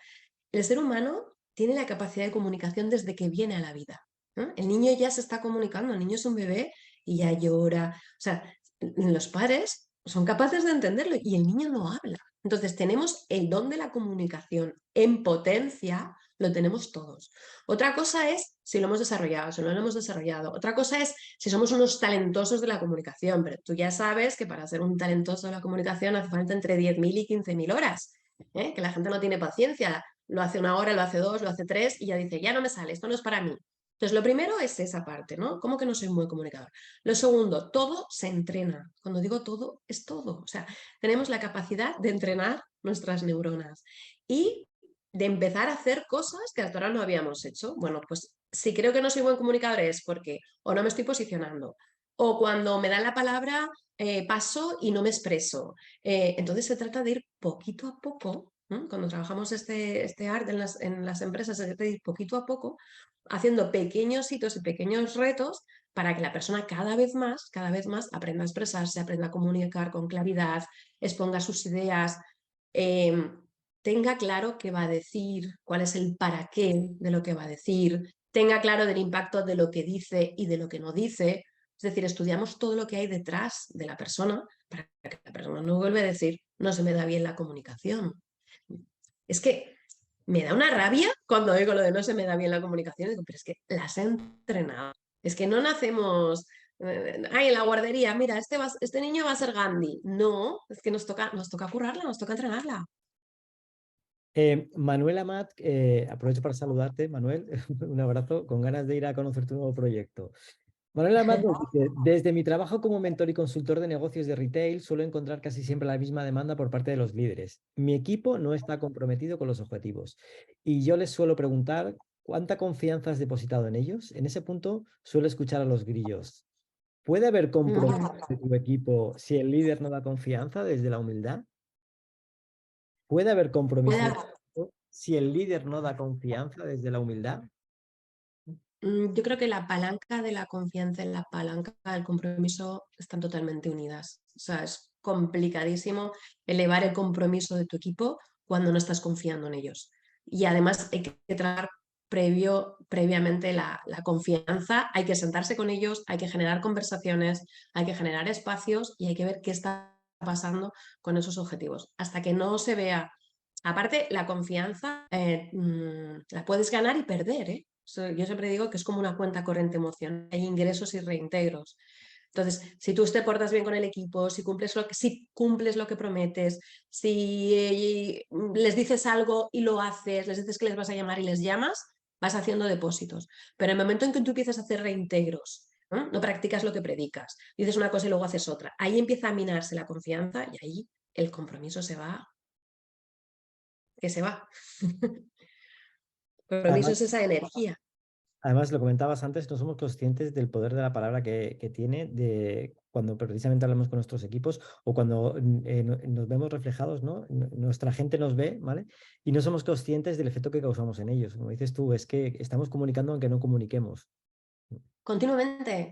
el ser humano tiene la capacidad de comunicación desde que viene a la vida, ¿no? El niño ya se está comunicando, el niño es un bebé y ya llora. O sea, los padres son capaces de entenderlo y el niño no habla. Entonces tenemos el don de la comunicación en potencia, lo tenemos todos. Otra cosa es si lo hemos desarrollado, si no lo hemos desarrollado. Otra cosa es si somos unos talentosos de la comunicación, pero tú ya sabes que para ser un talentoso de la comunicación hace falta entre 10.000 y 15.000 horas, ¿eh? Que la gente no tiene paciencia, lo hace 1 hora, lo hace 2, lo hace 3 y ya dice, ya no me sale, esto no es para mí. Entonces, lo primero es esa parte, ¿no? ¿Cómo que no soy un buen comunicador? Lo segundo, todo se entrena. Cuando digo todo, es todo. O sea, tenemos la capacidad de entrenar nuestras neuronas y de empezar a hacer cosas que hasta ahora no habíamos hecho. Bueno, pues si creo que no soy buen comunicador es porque o no me estoy posicionando, o cuando me dan la palabra paso y no me expreso. Entonces se trata de ir poquito a poco. Cuando trabajamos este arte en las empresas, se trata de ir poquito a poco, haciendo pequeños hitos y pequeños retos para que la persona cada vez más aprenda a expresarse, aprenda a comunicar con claridad, exponga sus ideas, tenga claro qué va a decir, cuál es el para qué de lo que va a decir, tenga claro del impacto de lo que dice y de lo que no dice. Es decir, estudiamos todo lo que hay detrás de la persona para que la persona no vuelva a decir, no se me da bien la comunicación. Es que me da una rabia cuando oigo lo de no se me da bien la comunicación. Digo, pero es que las he entrenado. Es que no nacemos, ay, en la guardería, mira, este niño va a ser Gandhi. No, es que nos toca currarla, nos toca entrenarla. Manuel Amat, aprovecho para saludarte, Manuel, un abrazo, con ganas de ir a conocer tu nuevo proyecto. Manuel Amat nos dice, desde mi trabajo como mentor y consultor de negocios de retail, suelo encontrar casi siempre la misma demanda por parte de los líderes. Mi equipo no está comprometido con los objetivos y yo les suelo preguntar cuánta confianza has depositado en ellos. En ese punto suelo escuchar a los grillos. ¿Puede haber compromiso de tu equipo si el líder no da confianza desde la humildad? ¿Puede haber compromiso de tu equipo si el líder no da confianza desde la humildad? Yo creo que la palanca de la confianza y la palanca del compromiso están totalmente unidas. O sea, es complicadísimo elevar el compromiso de tu equipo cuando no estás confiando en ellos. Y además hay que tratar previamente la confianza, hay que sentarse con ellos, hay que generar conversaciones, hay que generar espacios y hay que ver qué está pasando con esos objetivos. Hasta que no se vea. Aparte, la confianza la puedes ganar y perder, ¿eh? Yo siempre digo que es como una cuenta corriente emocional, hay ingresos y reintegros. Entonces, si tú te portas bien con el equipo, si cumples lo que prometes, si les dices algo y lo haces, les dices que les vas a llamar y les llamas, vas haciendo depósitos. Pero en el momento en que tú empiezas a hacer reintegros, no practicas lo que predicas, dices una cosa y luego haces otra, ahí empieza a minarse la confianza y ahí el compromiso se va, que se va. El compromiso Además, es esa energía. además, lo comentabas antes, no somos conscientes del poder de la palabra que tiene de cuando precisamente hablamos con nuestros equipos o cuando nos vemos reflejados, ¿no? Nuestra gente nos ve, ¿vale? Y no somos conscientes del efecto que causamos en ellos. Como dices tú, es que estamos comunicando aunque no comuniquemos. Continuamente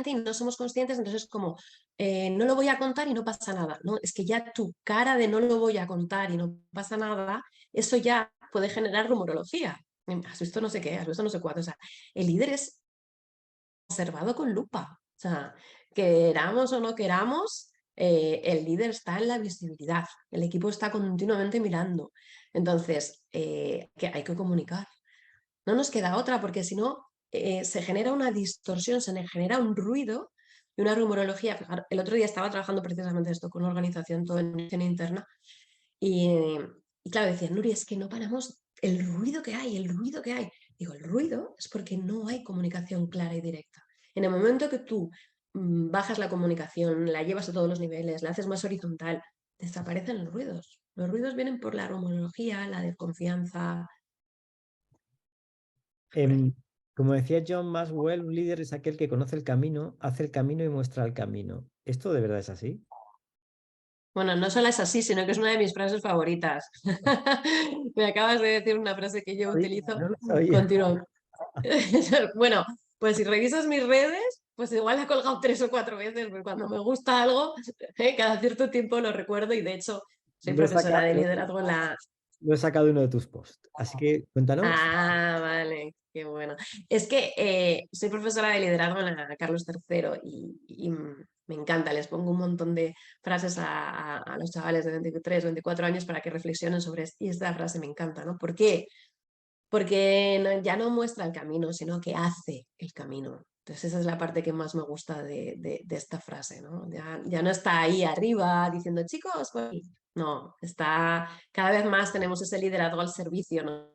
y no somos conscientes, entonces es como, no lo voy a contar y no pasa nada, ¿no? Es que ya tu cara de no lo voy a contar y no pasa nada, eso ya puede generar rumorología. Has visto no sé qué, has visto no sé cuánto. O sea, el líder es observado con lupa. O sea, queramos o no queramos, el líder está en la visibilidad, el equipo está continuamente mirando. Entonces, que hay que comunicar. No nos queda otra, porque si no, se genera una distorsión, se genera un ruido y una rumorología. El otro día estaba trabajando precisamente esto con una organización toda en interna y claro, decían, Nuria, es que no paramos el ruido que hay, el ruido que hay. Digo, el ruido es porque no hay comunicación clara y directa. En el momento que tú bajas la comunicación, la llevas a todos los niveles, la haces más horizontal, desaparecen los ruidos. Los ruidos vienen por la rumorología, la desconfianza. Por ahí. Em, Como decía John Maxwell, un líder es aquel que conoce el camino, hace el camino y muestra el camino. ¿Esto de verdad es así? Bueno, no solo es así, sino que es una de mis frases favoritas. Me acabas de decir una frase que yo utilizo. No lo sabía. Continúo. Bueno, pues si revisas mis redes, pues igual he colgado 3 o 4 veces, porque cuando me gusta algo, cada cierto tiempo lo recuerdo y de hecho soy Lo he profesora sacado, de liderazgo en la... lo he sacado de uno de tus posts. Así que cuéntanos. Ah, vale. Qué bueno. Es que soy profesora de liderazgo en la Carlos III y me encanta. Les pongo un montón de frases a los chavales de 23, 24 años para que reflexionen sobre esto. Y esta frase me encanta, ¿no? ¿Por qué? Porque ya no muestra el camino, sino que hace el camino. Entonces esa es la parte que más me gusta de esta frase, ¿no? Ya no está ahí arriba diciendo, chicos, pues... No, está cada vez más tenemos ese liderazgo al servicio, ¿no?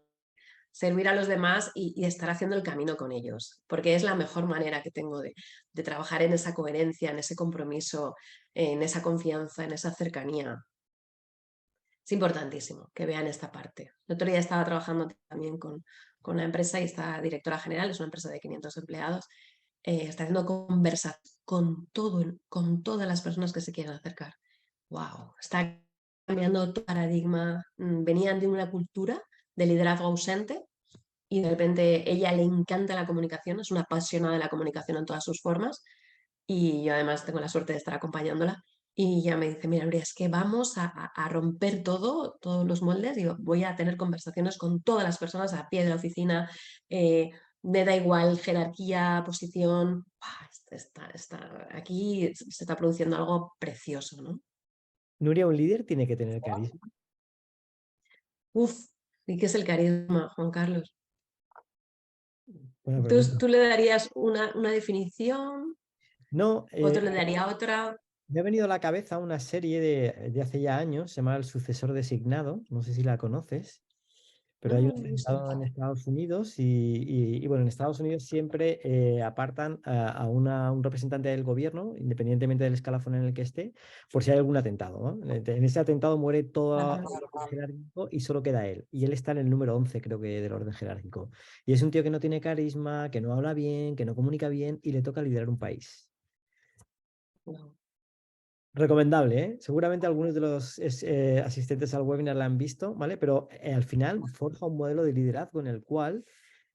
Servir a los demás y estar haciendo el camino con ellos, porque es la mejor manera que tengo de trabajar en esa coherencia, en ese compromiso, en esa confianza, en esa cercanía. Es importantísimo que vean esta parte. El otro día estaba trabajando también con una empresa y esta directora general, es una empresa de 500 empleados, está haciendo conversas con todas las personas que se quieren acercar. ¡Wow! Está cambiando todo paradigma. Venían de una cultura de liderazgo ausente y de repente ella le encanta la comunicación, es una apasionada de la comunicación en todas sus formas y yo además tengo la suerte de estar acompañándola y ya me dice, mira, Nuria, es que vamos a romper todos los moldes y voy a tener conversaciones con todas las personas a pie de la oficina, me da igual jerarquía, posición, aquí se está produciendo algo precioso, ¿no? Nuria, un líder tiene que tener carisma. Uf, ¿y qué es el carisma, Juan Carlos? Buena pregunta. ¿Tú le darías una definición? No, ¿Otro le daría otra? me ha venido a la cabeza una serie de hace ya años, se llama El sucesor designado, no sé si la conoces, pero No, hay no un lo he visto. atentado en Estados Unidos y, bueno, en Estados Unidos siempre apartan un representante del gobierno, independientemente del escalafón en el que esté, por si hay algún atentado, ¿no? En ese atentado muere todo Ajá. el orden jerárquico y solo queda él. Y él está en el número 11, creo que, del orden jerárquico. Y es un tío que no tiene carisma, que no habla bien, que no comunica bien y le toca liderar un país. No. Recomendable, ¿eh? Seguramente algunos de los asistentes al webinar la han visto, ¿vale? Pero al final forja un modelo de liderazgo en el cual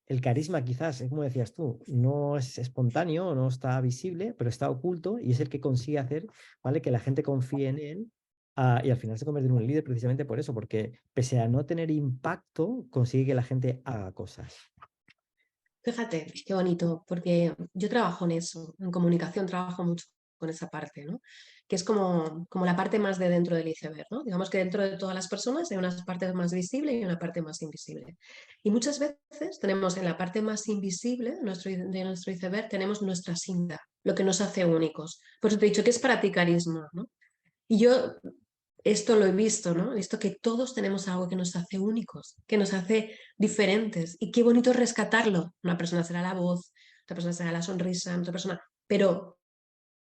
el carisma quizás, como decías tú, no es espontáneo, no está visible, pero está oculto y es el que consigue hacer, ¿vale? Que la gente confíe en él, y al final se convierte en un líder precisamente por eso, porque pese a no tener impacto, consigue que la gente haga cosas. Fíjate, qué bonito, porque yo trabajo en eso, en comunicación trabajo mucho con esa parte, ¿no? Que es como la parte más de dentro del iceberg, ¿no? Digamos que dentro de todas las personas hay una parte más visible y una parte más invisible. Y muchas veces tenemos en la parte más invisible de nuestro iceberg, tenemos nuestra singularidad, lo que nos hace únicos. Por eso te he dicho, ¿qué es para ti carisma, ¿no? Y yo esto lo he visto, ¿no? He visto que todos tenemos algo que nos hace únicos, que nos hace diferentes. Y qué bonito es rescatarlo. Una persona será la voz, otra persona será la sonrisa, otra persona. Pero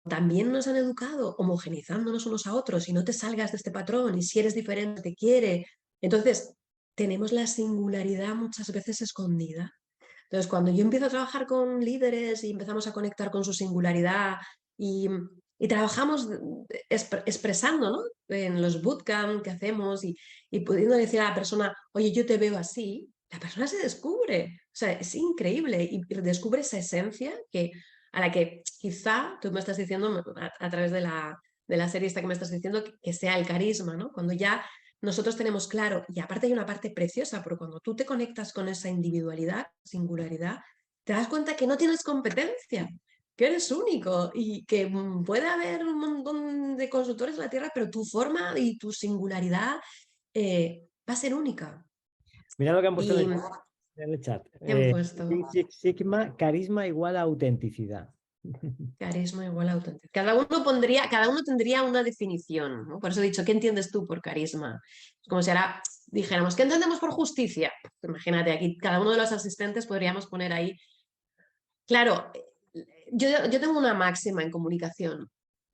también nos han educado homogenizándonos unos a otros y no te salgas de este patrón y si eres diferente te quiere. Entonces, tenemos la singularidad muchas veces escondida. Entonces, cuando yo empiezo a trabajar con líderes y empezamos a conectar con su singularidad y trabajamos expresando, ¿no? En los bootcamp que hacemos y pudiendo decir a la persona, oye, yo te veo así, la persona se descubre. O sea, es increíble y descubre esa esencia a la que quizá tú me estás diciendo a través de la serie esta que me estás diciendo que sea el carisma, ¿no? Cuando ya nosotros tenemos claro, y aparte hay una parte preciosa, porque cuando tú te conectas con esa individualidad, singularidad, te das cuenta que no tienes competencia, que eres único y que puede haber un montón de consultores en la Tierra, pero tu forma y tu singularidad va a ser única. Mira lo que han puesto Y en el chat. te han puesto Six Sigma, carisma igual a autenticidad. carisma igual a autenticidad. Cada uno tendría una definición, ¿no? Por eso he dicho, ¿qué entiendes tú por carisma? Es como si ahora dijéramos, ¿qué entendemos por justicia? Imagínate, aquí cada uno de los asistentes podríamos poner ahí. Claro, yo tengo una máxima en comunicación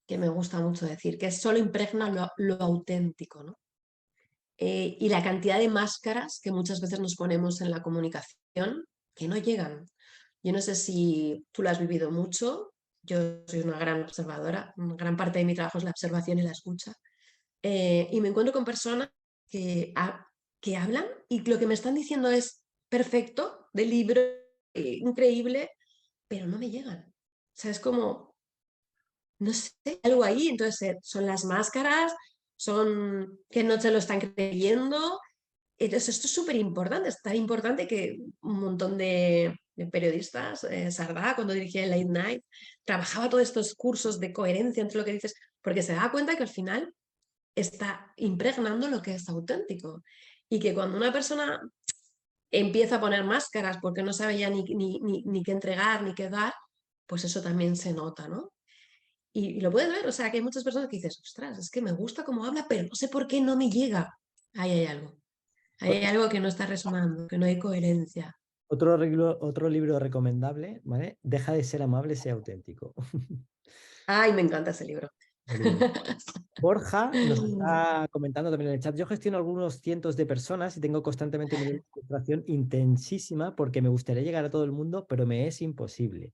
que me gusta mucho decir, que es solo impregna lo auténtico, ¿no? Y la cantidad de máscaras que muchas veces nos ponemos en la comunicación que no llegan. Yo no sé si tú lo has vivido mucho, yo soy una gran observadora, una gran parte de mi trabajo es la observación y la escucha, y me encuentro con personas que hablan y lo que me están diciendo es perfecto, de libro, increíble, pero no me llegan. O sea, es como, no sé, algo ahí, entonces son las máscaras, son que no se lo están creyendo, Entonces, esto es súper importante, es tan importante que un montón de periodistas, Sardá, cuando dirigía el Late Night, trabajaba todos estos cursos de coherencia entre lo que dices, porque se da cuenta que al final está impregnando lo que es auténtico. Y que cuando una persona empieza a poner máscaras porque no sabe ya ni qué entregar ni qué dar, pues eso también se nota, ¿no? Y lo puedes ver, o sea, que hay muchas personas que dices, ostras, es que me gusta cómo habla, pero no sé por qué no me llega. Ahí hay algo. Ahí hay algo que no está resonando, que no hay coherencia. Otro libro recomendable, ¿vale? Deja de ser amable, sea auténtico. Ay, me encanta ese libro. Buenísimo. Borja nos está comentando también en el chat. Yo gestiono algunos cientos de personas y tengo constantemente un nivel de frustración intensísima porque me gustaría llegar a todo el mundo, pero me es imposible.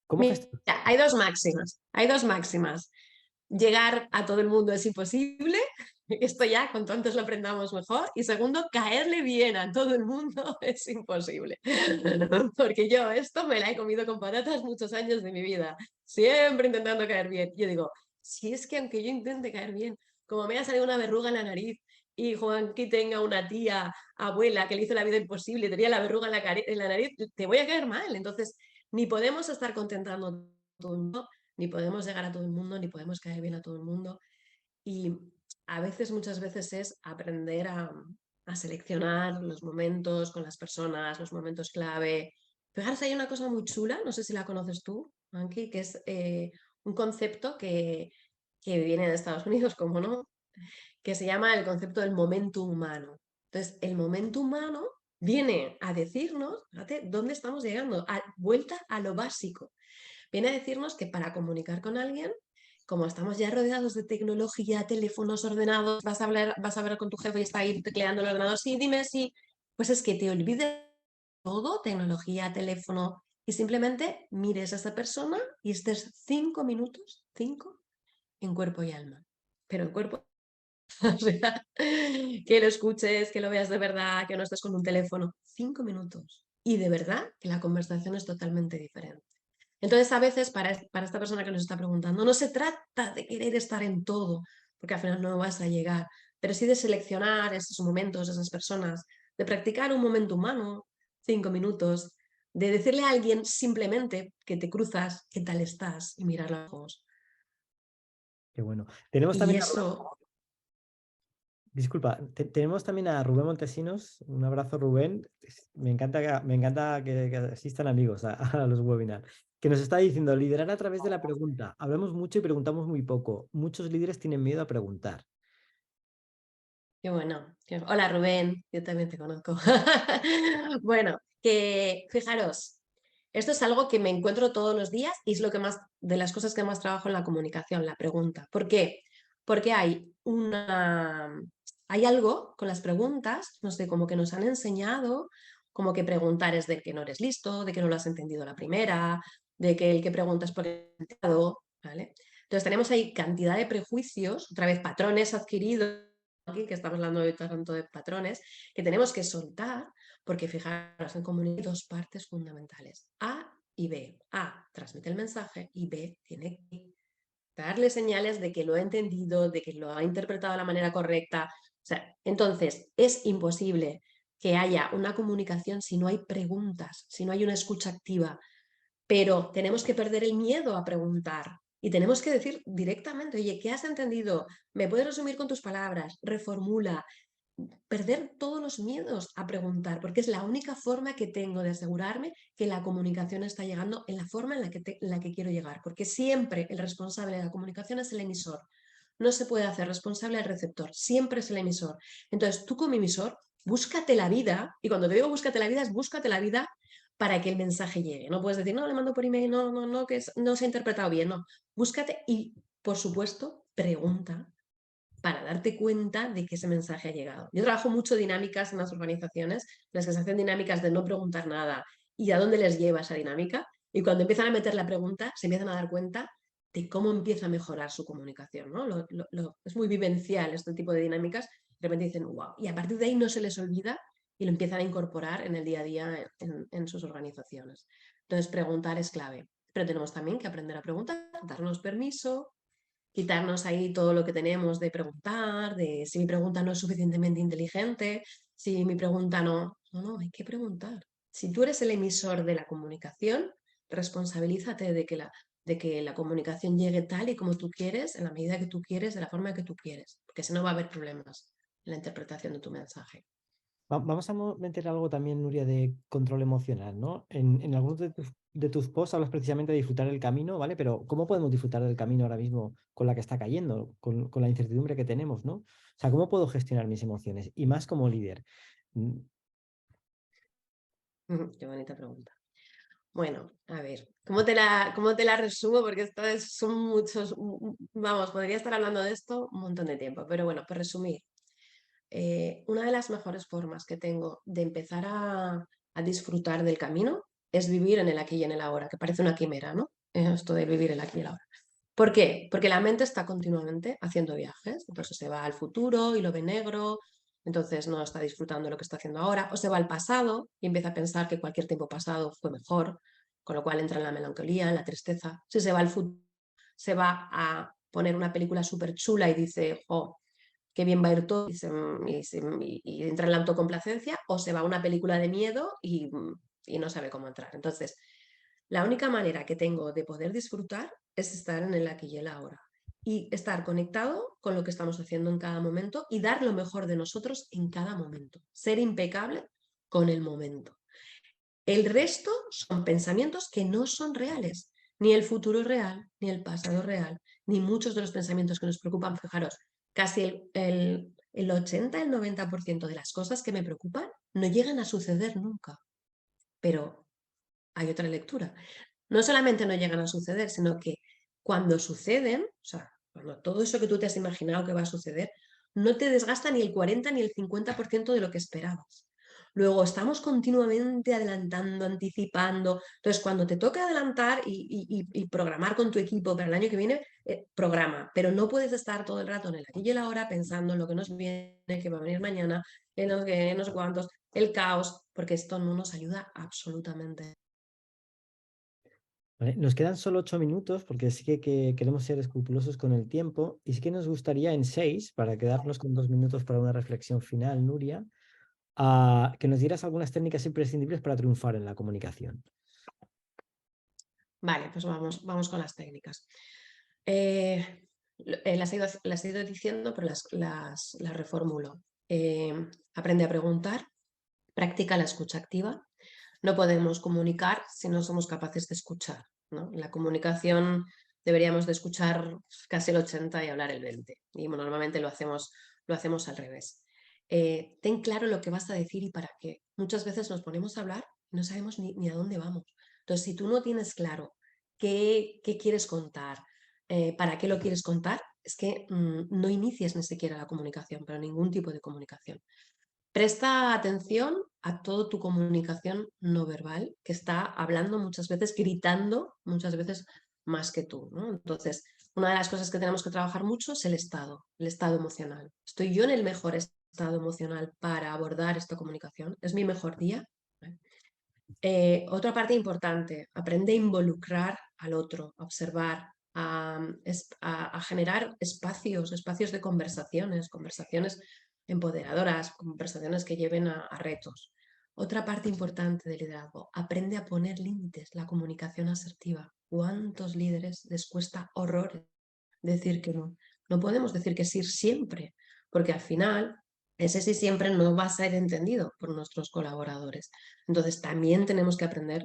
¿Cómo Mira, gestionas? hay dos máximas. Hay dos máximas. Llegar a todo el mundo es imposible. Esto ya, cuanto antes lo aprendamos mejor. Y segundo, caerle bien a todo el mundo es imposible. Porque yo esto me la he comido con patatas muchos años de mi vida. Siempre intentando caer bien. Yo digo, si es que aunque yo intente caer bien, como me ha salido una verruga en la nariz y Juanqui tenga una tía, abuela, que le hizo la vida imposible y tenía la verruga en la nariz, te voy a caer mal. Entonces, ni podemos estar contentando a todo el mundo, ni podemos llegar a todo el mundo, ni podemos caer bien a todo el mundo. Y a veces, muchas veces es aprender a seleccionar los momentos con las personas, los momentos clave. Fijaros, hay una cosa muy chula, no sé si la conoces tú, Anki, que es un concepto que viene de Estados Unidos, como no, que se llama el concepto del momento humano. Entonces, el momento humano viene a decirnos, fíjate, dónde estamos llegando, vuelta a lo básico. Viene a decirnos que para comunicar con alguien, como estamos ya rodeados de tecnología, teléfonos, ordenados, vas a hablar con tu jefe y está ahí tecleando el ordenador, sí, dime sí, pues es que te olvides todo, tecnología, teléfono, y simplemente mires a esa persona y estés 5 minutos, 5, en cuerpo y alma. Pero en cuerpo, o sea, que lo escuches, que lo veas de verdad, que no estés con un teléfono, 5 minutos. Y de verdad que la conversación es totalmente diferente. Entonces, a veces, para esta persona que nos está preguntando, no se trata de querer estar en todo, porque al final no vas a llegar, pero sí de seleccionar esos momentos, esas personas, de practicar un momento humano, 5 minutos, de decirle a alguien simplemente que te cruzas, qué tal estás, y mirar los ojos. Qué bueno. Tenemos Y también eso, disculpa, tenemos también a Rubén Montesinos. Un abrazo, Rubén. Me encanta que asistan amigos a los webinars. Que nos está diciendo, liderar a través de la pregunta. Hablamos mucho y preguntamos muy poco. Muchos líderes tienen miedo a preguntar. qué bueno. Hola Rubén, yo también te conozco. Bueno, que fijaros, esto es algo que me encuentro todos los días y es lo que más, de las cosas que más trabajo en la comunicación, la pregunta. ¿Por qué? Porque hay algo con las preguntas, no sé, como que nos han enseñado, como que preguntar es de que no eres listo, de que no lo has entendido a la primera, de que el que pregunta es porque has entendido, ¿vale? Entonces tenemos ahí cantidad de prejuicios, otra vez patrones adquiridos, aquí que estamos hablando de tanto de patrones, que tenemos que soltar, porque fijaros, en comunicación hay dos partes fundamentales, A y B. A transmite el mensaje y B tiene que darle señales de que lo ha entendido, de que lo ha interpretado de la manera correcta. O sea, entonces, es imposible que haya una comunicación si no hay preguntas, si no hay una escucha activa, pero tenemos que perder el miedo a preguntar y tenemos que decir directamente, oye, ¿qué has entendido? ¿Me puedes resumir con tus palabras? Reformula. Perder todos los miedos a preguntar, porque es la única forma que tengo de asegurarme que la comunicación está llegando en la forma en la que quiero llegar, porque siempre el responsable de la comunicación es el emisor. No se puede hacer responsable al receptor, siempre es el emisor. Entonces, tú como emisor, búscate la vida, y cuando te digo búscate la vida, es búscate la vida para que el mensaje llegue. No puedes decir, no, le mando por email, no, que no se ha interpretado bien, no. Búscate y, por supuesto, pregunta para darte cuenta de que ese mensaje ha llegado. Yo trabajo mucho dinámicas en las organizaciones, en las que se hacen dinámicas de no preguntar nada y a dónde les lleva esa dinámica. Y cuando empiezan a meter la pregunta, se empiezan a dar cuenta de cómo empieza a mejorar su comunicación, ¿no? Es muy vivencial este tipo de dinámicas. De repente dicen, wow, y a partir de ahí no se les olvida y lo empiezan a incorporar en el día a día en sus organizaciones. Entonces, preguntar es clave. Pero tenemos también que aprender a preguntar, darnos permiso, quitarnos ahí todo lo que tenemos de preguntar, de si mi pregunta no es suficientemente inteligente, si mi pregunta no... No, hay que preguntar. Si tú eres el emisor de la comunicación, responsabilízate de que la comunicación llegue tal y como tú quieres, en la medida que tú quieres, de la forma que tú quieres, porque si no va a haber problemas en la interpretación de tu mensaje. Vamos a meter algo también, Nuria, de control emocional, ¿no? En algunos de tus posts hablas precisamente de disfrutar el camino, ¿vale? Pero ¿cómo podemos disfrutar del camino ahora mismo con la que está cayendo, con la incertidumbre que tenemos, ¿no? O sea, ¿cómo puedo gestionar mis emociones? Y más como líder. Qué bonita pregunta. Bueno, a ver, cómo te la resumo? Porque son muchos, vamos, podría estar hablando de esto un montón de tiempo, pero bueno, por resumir, una de las mejores formas que tengo de empezar a disfrutar del camino es vivir en el aquí y en el ahora, que parece una quimera, ¿no? Esto de vivir el aquí y el ahora. ¿Por qué? Porque la mente está continuamente haciendo viajes, entonces se va al futuro y lo ve negro, entonces no está disfrutando lo que está haciendo ahora, o se va al pasado y empieza a pensar que cualquier tiempo pasado fue mejor, con lo cual entra en la melancolía, en la tristeza. Si se va al futuro, se va a poner una película súper chula y dice, oh, qué bien va a ir todo y entra en la autocomplacencia, o se va a una película de miedo y no sabe cómo entrar. Entonces, la única manera que tengo de poder disfrutar es estar en el aquí y el ahora y estar conectado con lo que estamos haciendo en cada momento y dar lo mejor de nosotros en cada momento, ser impecable con el momento. El resto son pensamientos que no son reales, ni el futuro es real, ni el pasado es real, ni muchos de los pensamientos que nos preocupan. Fijaros, casi el 80, el 90% de las cosas que me preocupan no llegan a suceder nunca, pero hay otra lectura. No solamente no llegan a suceder, sino que cuando suceden, o sea, cuando todo eso que tú te has imaginado que va a suceder, no te desgasta ni el 40 ni el 50% de lo que esperabas. Luego estamos continuamente adelantando, anticipando. Entonces, cuando te toca adelantar y programar con tu equipo para el año que viene, programa, pero no puedes estar todo el rato en el aquí y el ahora pensando en lo que nos viene, que va a venir mañana, en los que, no sé cuántos, el caos, porque esto no nos ayuda absolutamente. Vale, nos quedan solo 8 minutos porque sí que queremos ser escrupulosos con el tiempo y sí que nos gustaría en 6, para quedarnos con 2 minutos para una reflexión final, Nuria, que nos dieras algunas técnicas imprescindibles para triunfar en la comunicación. Vale, pues vamos con las técnicas. Las he ido diciendo, pero las reformulo. Aprende a preguntar, practica la escucha activa. No podemos comunicar si no somos capaces de escuchar, ¿no? La comunicación deberíamos de escuchar casi el 80 y hablar el 20. Y normalmente lo hacemos al revés. Ten claro lo que vas a decir y para qué. Muchas veces nos ponemos a hablar y no sabemos ni a dónde vamos. Entonces, si tú no tienes claro qué quieres contar, para qué lo quieres contar, es que no inicies ni siquiera la comunicación, pero ningún tipo de comunicación. Presta atención a toda tu comunicación no verbal, que está hablando muchas veces, gritando muchas veces más que tú, ¿no? Entonces, una de las cosas que tenemos que trabajar mucho es el estado emocional. ¿Estoy yo en el mejor estado emocional para abordar esta comunicación? ¿Es mi mejor día? Otra parte importante, aprende a involucrar al otro, a observar, a generar espacios de conversaciones empoderadoras, conversaciones que lleven a retos. Otra parte importante del liderazgo, aprende a poner límites, la comunicación asertiva. ¿Cuántos líderes les cuesta horrores decir que no? No podemos decir que sí siempre, porque al final ese sí siempre no va a ser entendido por nuestros colaboradores. Entonces también tenemos que aprender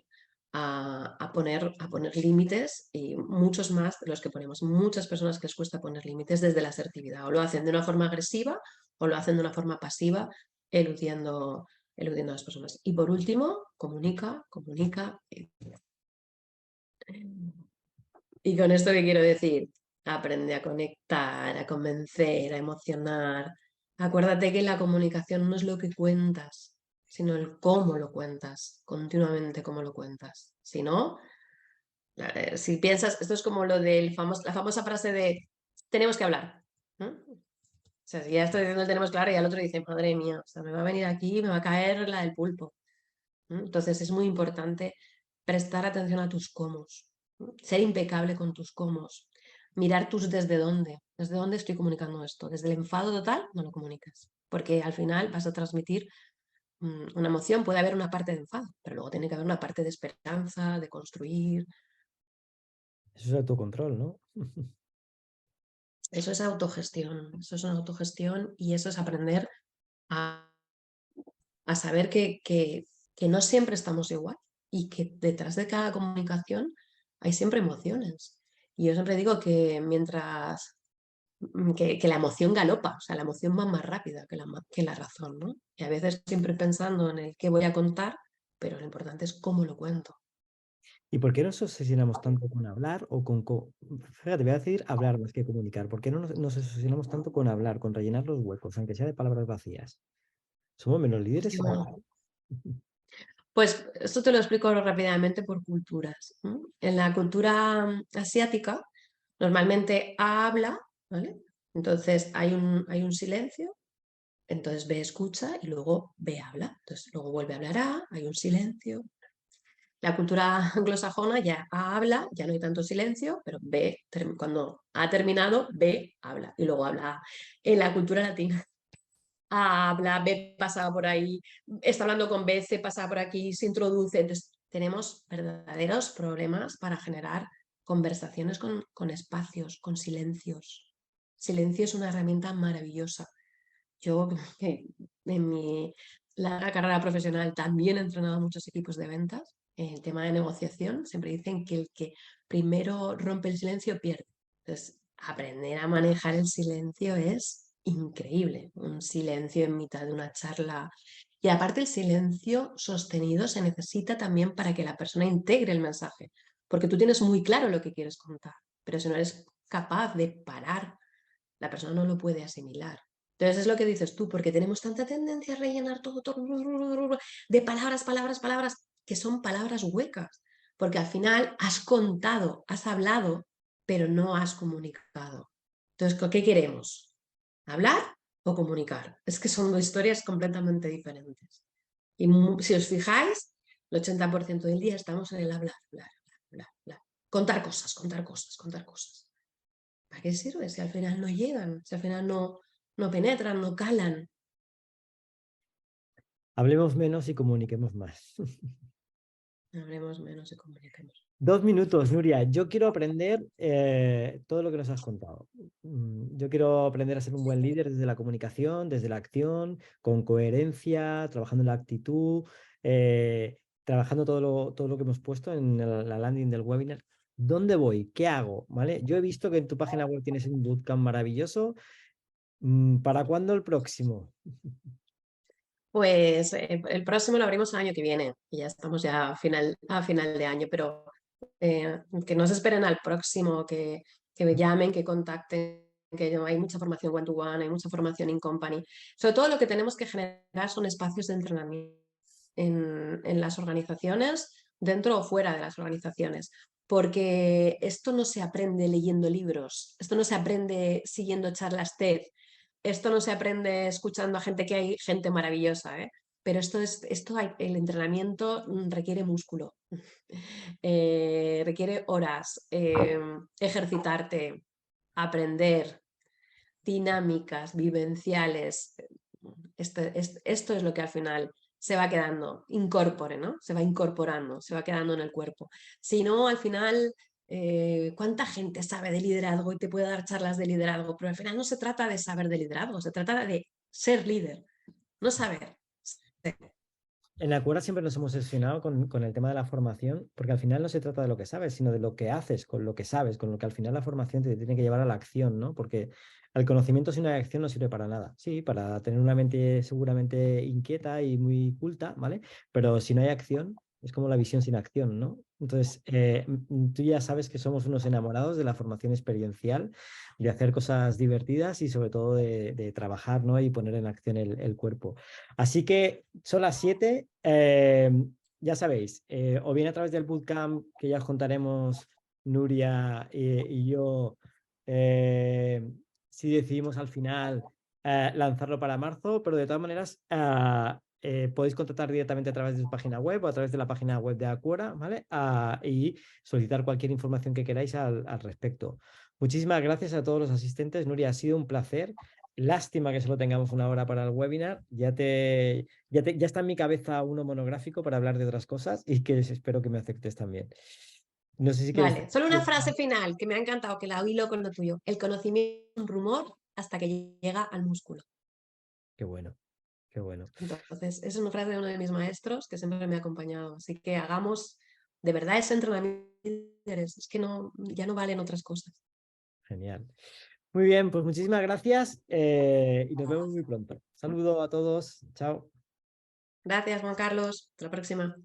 a poner límites, y muchos más de los que ponemos. Muchas personas que les cuesta poner límites desde la asertividad, o lo hacen de una forma agresiva o lo hacen de una forma pasiva, eludiendo a las personas. Y por último, comunica. Y con esto, ¿qué quiero decir? Aprende a conectar, a convencer, a emocionar. Acuérdate que la comunicación no es lo que cuentas, sino el cómo lo cuentas, continuamente cómo lo cuentas. Si no, si piensas, esto es como lo la famosa frase de tenemos que hablar, ¿no? O sea, si ya estoy diciendo tenemos claro y al otro dice, madre mía, o sea, me va a venir aquí y me va a caer la del pulpo, ¿no? Entonces es muy importante prestar atención a tus cómo, ¿no? Ser impecable con tus cómo. mirar tus desde dónde estoy comunicando esto. Desde el enfado total no lo comunicas, porque al final vas a transmitir una emoción. Puede haber una parte de enfado, pero luego tiene que haber una parte de esperanza, de construir. Eso es autocontrol, ¿no? Eso es una autogestión y eso es aprender a, a saber que no siempre estamos igual y que detrás de cada comunicación hay siempre emociones. Y yo siempre digo que mientras que la emoción galopa, o sea, la emoción va más rápida que la razón, ¿no? Y a veces siempre pensando en el qué voy a contar, pero lo importante es cómo lo cuento. ¿Y por qué nos obsesionamos tanto con hablar o con... Fíjate, voy a decir hablar más que comunicar. ¿Por qué no nos obsesionamos tanto con hablar, con rellenar los huecos, aunque sea de palabras vacías? ¿Somos menos líderes? Yo- Pues esto te lo explico rápidamente por culturas. ¿No? En la cultura asiática, normalmente A habla, ¿vale? Entonces hay un silencio, entonces B escucha y luego B habla. Entonces luego vuelve a hablar A, hay un silencio. La cultura anglosajona ya A habla, ya no hay tanto silencio, pero B, cuando ha terminado, B habla y luego habla A. En la cultura latina A habla, B pasa por ahí, está hablando con B, C pasa por aquí, se introduce. Entonces, tenemos verdaderos problemas para generar conversaciones con espacios, con silencios. Silencio es una herramienta maravillosa. Yo, que en mi larga carrera profesional, también he entrenado a muchos equipos de ventas. En el tema de negociación, siempre dicen que el que primero rompe el silencio pierde. Entonces, aprender a manejar el silencio es increíble. Un silencio en mitad de una charla. Y aparte, el silencio sostenido se necesita también para que la persona integre el mensaje. Porque tú tienes muy claro lo que quieres contar, pero si no eres capaz de parar, la persona no lo puede asimilar. Entonces es lo que dices tú, porque tenemos tanta tendencia a rellenar todo de palabras, palabras, palabras, que son palabras huecas, porque al final has contado, has hablado, pero no has comunicado. Entonces, ¿qué queremos? ¿Hablar o comunicar? Es que son dos historias completamente diferentes. Y si os fijáis, el 80% del día estamos en el hablar, hablar, hablar, hablar. Contar cosas, contar cosas, contar cosas. ¿Para qué sirve si al final no llegan, si al final no penetran, no calan? Hablemos menos y comuniquemos más. Hablemos menos y comuniquemos. 2 minutos, Nuria. Yo quiero aprender todo lo que nos has contado. Yo quiero aprender a ser un buen líder desde la comunicación, desde la acción, con coherencia, trabajando en la actitud, trabajando todo lo que hemos puesto en la landing del webinar. ¿Dónde voy? ¿Qué hago? ¿Vale? Yo he visto que en tu página web tienes un bootcamp maravilloso. ¿Para cuándo el próximo? Pues el próximo lo abrimos el año que viene y ya estamos ya a final de año, pero que no se esperen al próximo, que me llamen, que contacten, que hay mucha formación one-to-one, hay mucha formación in company. Sobre todo lo que tenemos que generar son espacios de entrenamiento en las organizaciones, dentro o fuera de las organizaciones, porque esto no se aprende leyendo libros, esto no se aprende siguiendo charlas TED, esto no se aprende escuchando a gente que hay gente maravillosa, ¿eh? Pero el entrenamiento requiere músculo, requiere horas, ejercitarte, aprender, dinámicas, vivenciales. Esto es lo que al final se va quedando incorpore, ¿no? Se va incorporando, se va quedando en el cuerpo. Si no, al final, ¿cuánta gente sabe de liderazgo y te puede dar charlas de liderazgo? Pero al final no se trata de saber de liderazgo, se trata de ser líder, no saber. En la Cura siempre nos hemos obsesionado con el tema de la formación, porque al final no se trata de lo que sabes, sino de lo que haces con lo que sabes, con lo que al final la formación te tiene que llevar a la acción, ¿no? Porque el conocimiento sin una acción no sirve para nada. Sí, para tener una mente seguramente inquieta y muy culta, ¿vale? Pero si no hay acción, es como la visión sin acción, ¿no? Entonces, tú ya sabes que somos unos enamorados de la formación experiencial, de hacer cosas divertidas y sobre todo de trabajar, ¿no? Y poner en acción el cuerpo. Así que son las 7. Ya sabéis, o bien a través del bootcamp que ya os contaremos Nuria y yo, si decidimos al final lanzarlo para marzo, pero de todas maneras podéis contactar directamente a través de su página web o a través de la página web de Acuora, ¿vale? Y solicitar cualquier información que queráis al respecto. Muchísimas gracias a todos los asistentes. Nuria, ha sido un placer. Lástima que solo tengamos una hora para el webinar. Ya está en mi cabeza uno monográfico para hablar de otras cosas y que espero que me aceptes también. No sé si queréis... Vale, solo una frase final que me ha encantado, que la hilo con lo tuyo. El conocimiento es un rumor hasta que llega al músculo. Qué bueno, qué bueno. Entonces, esa es una frase de uno de mis maestros que siempre me ha acompañado. Así que hagamos de verdad ese entrenamiento. Es que no, ya no valen otras cosas. Genial. Muy bien, pues muchísimas gracias y nos vemos muy pronto. Saludo a todos. Chao. Gracias, Juan Carlos. Hasta la próxima.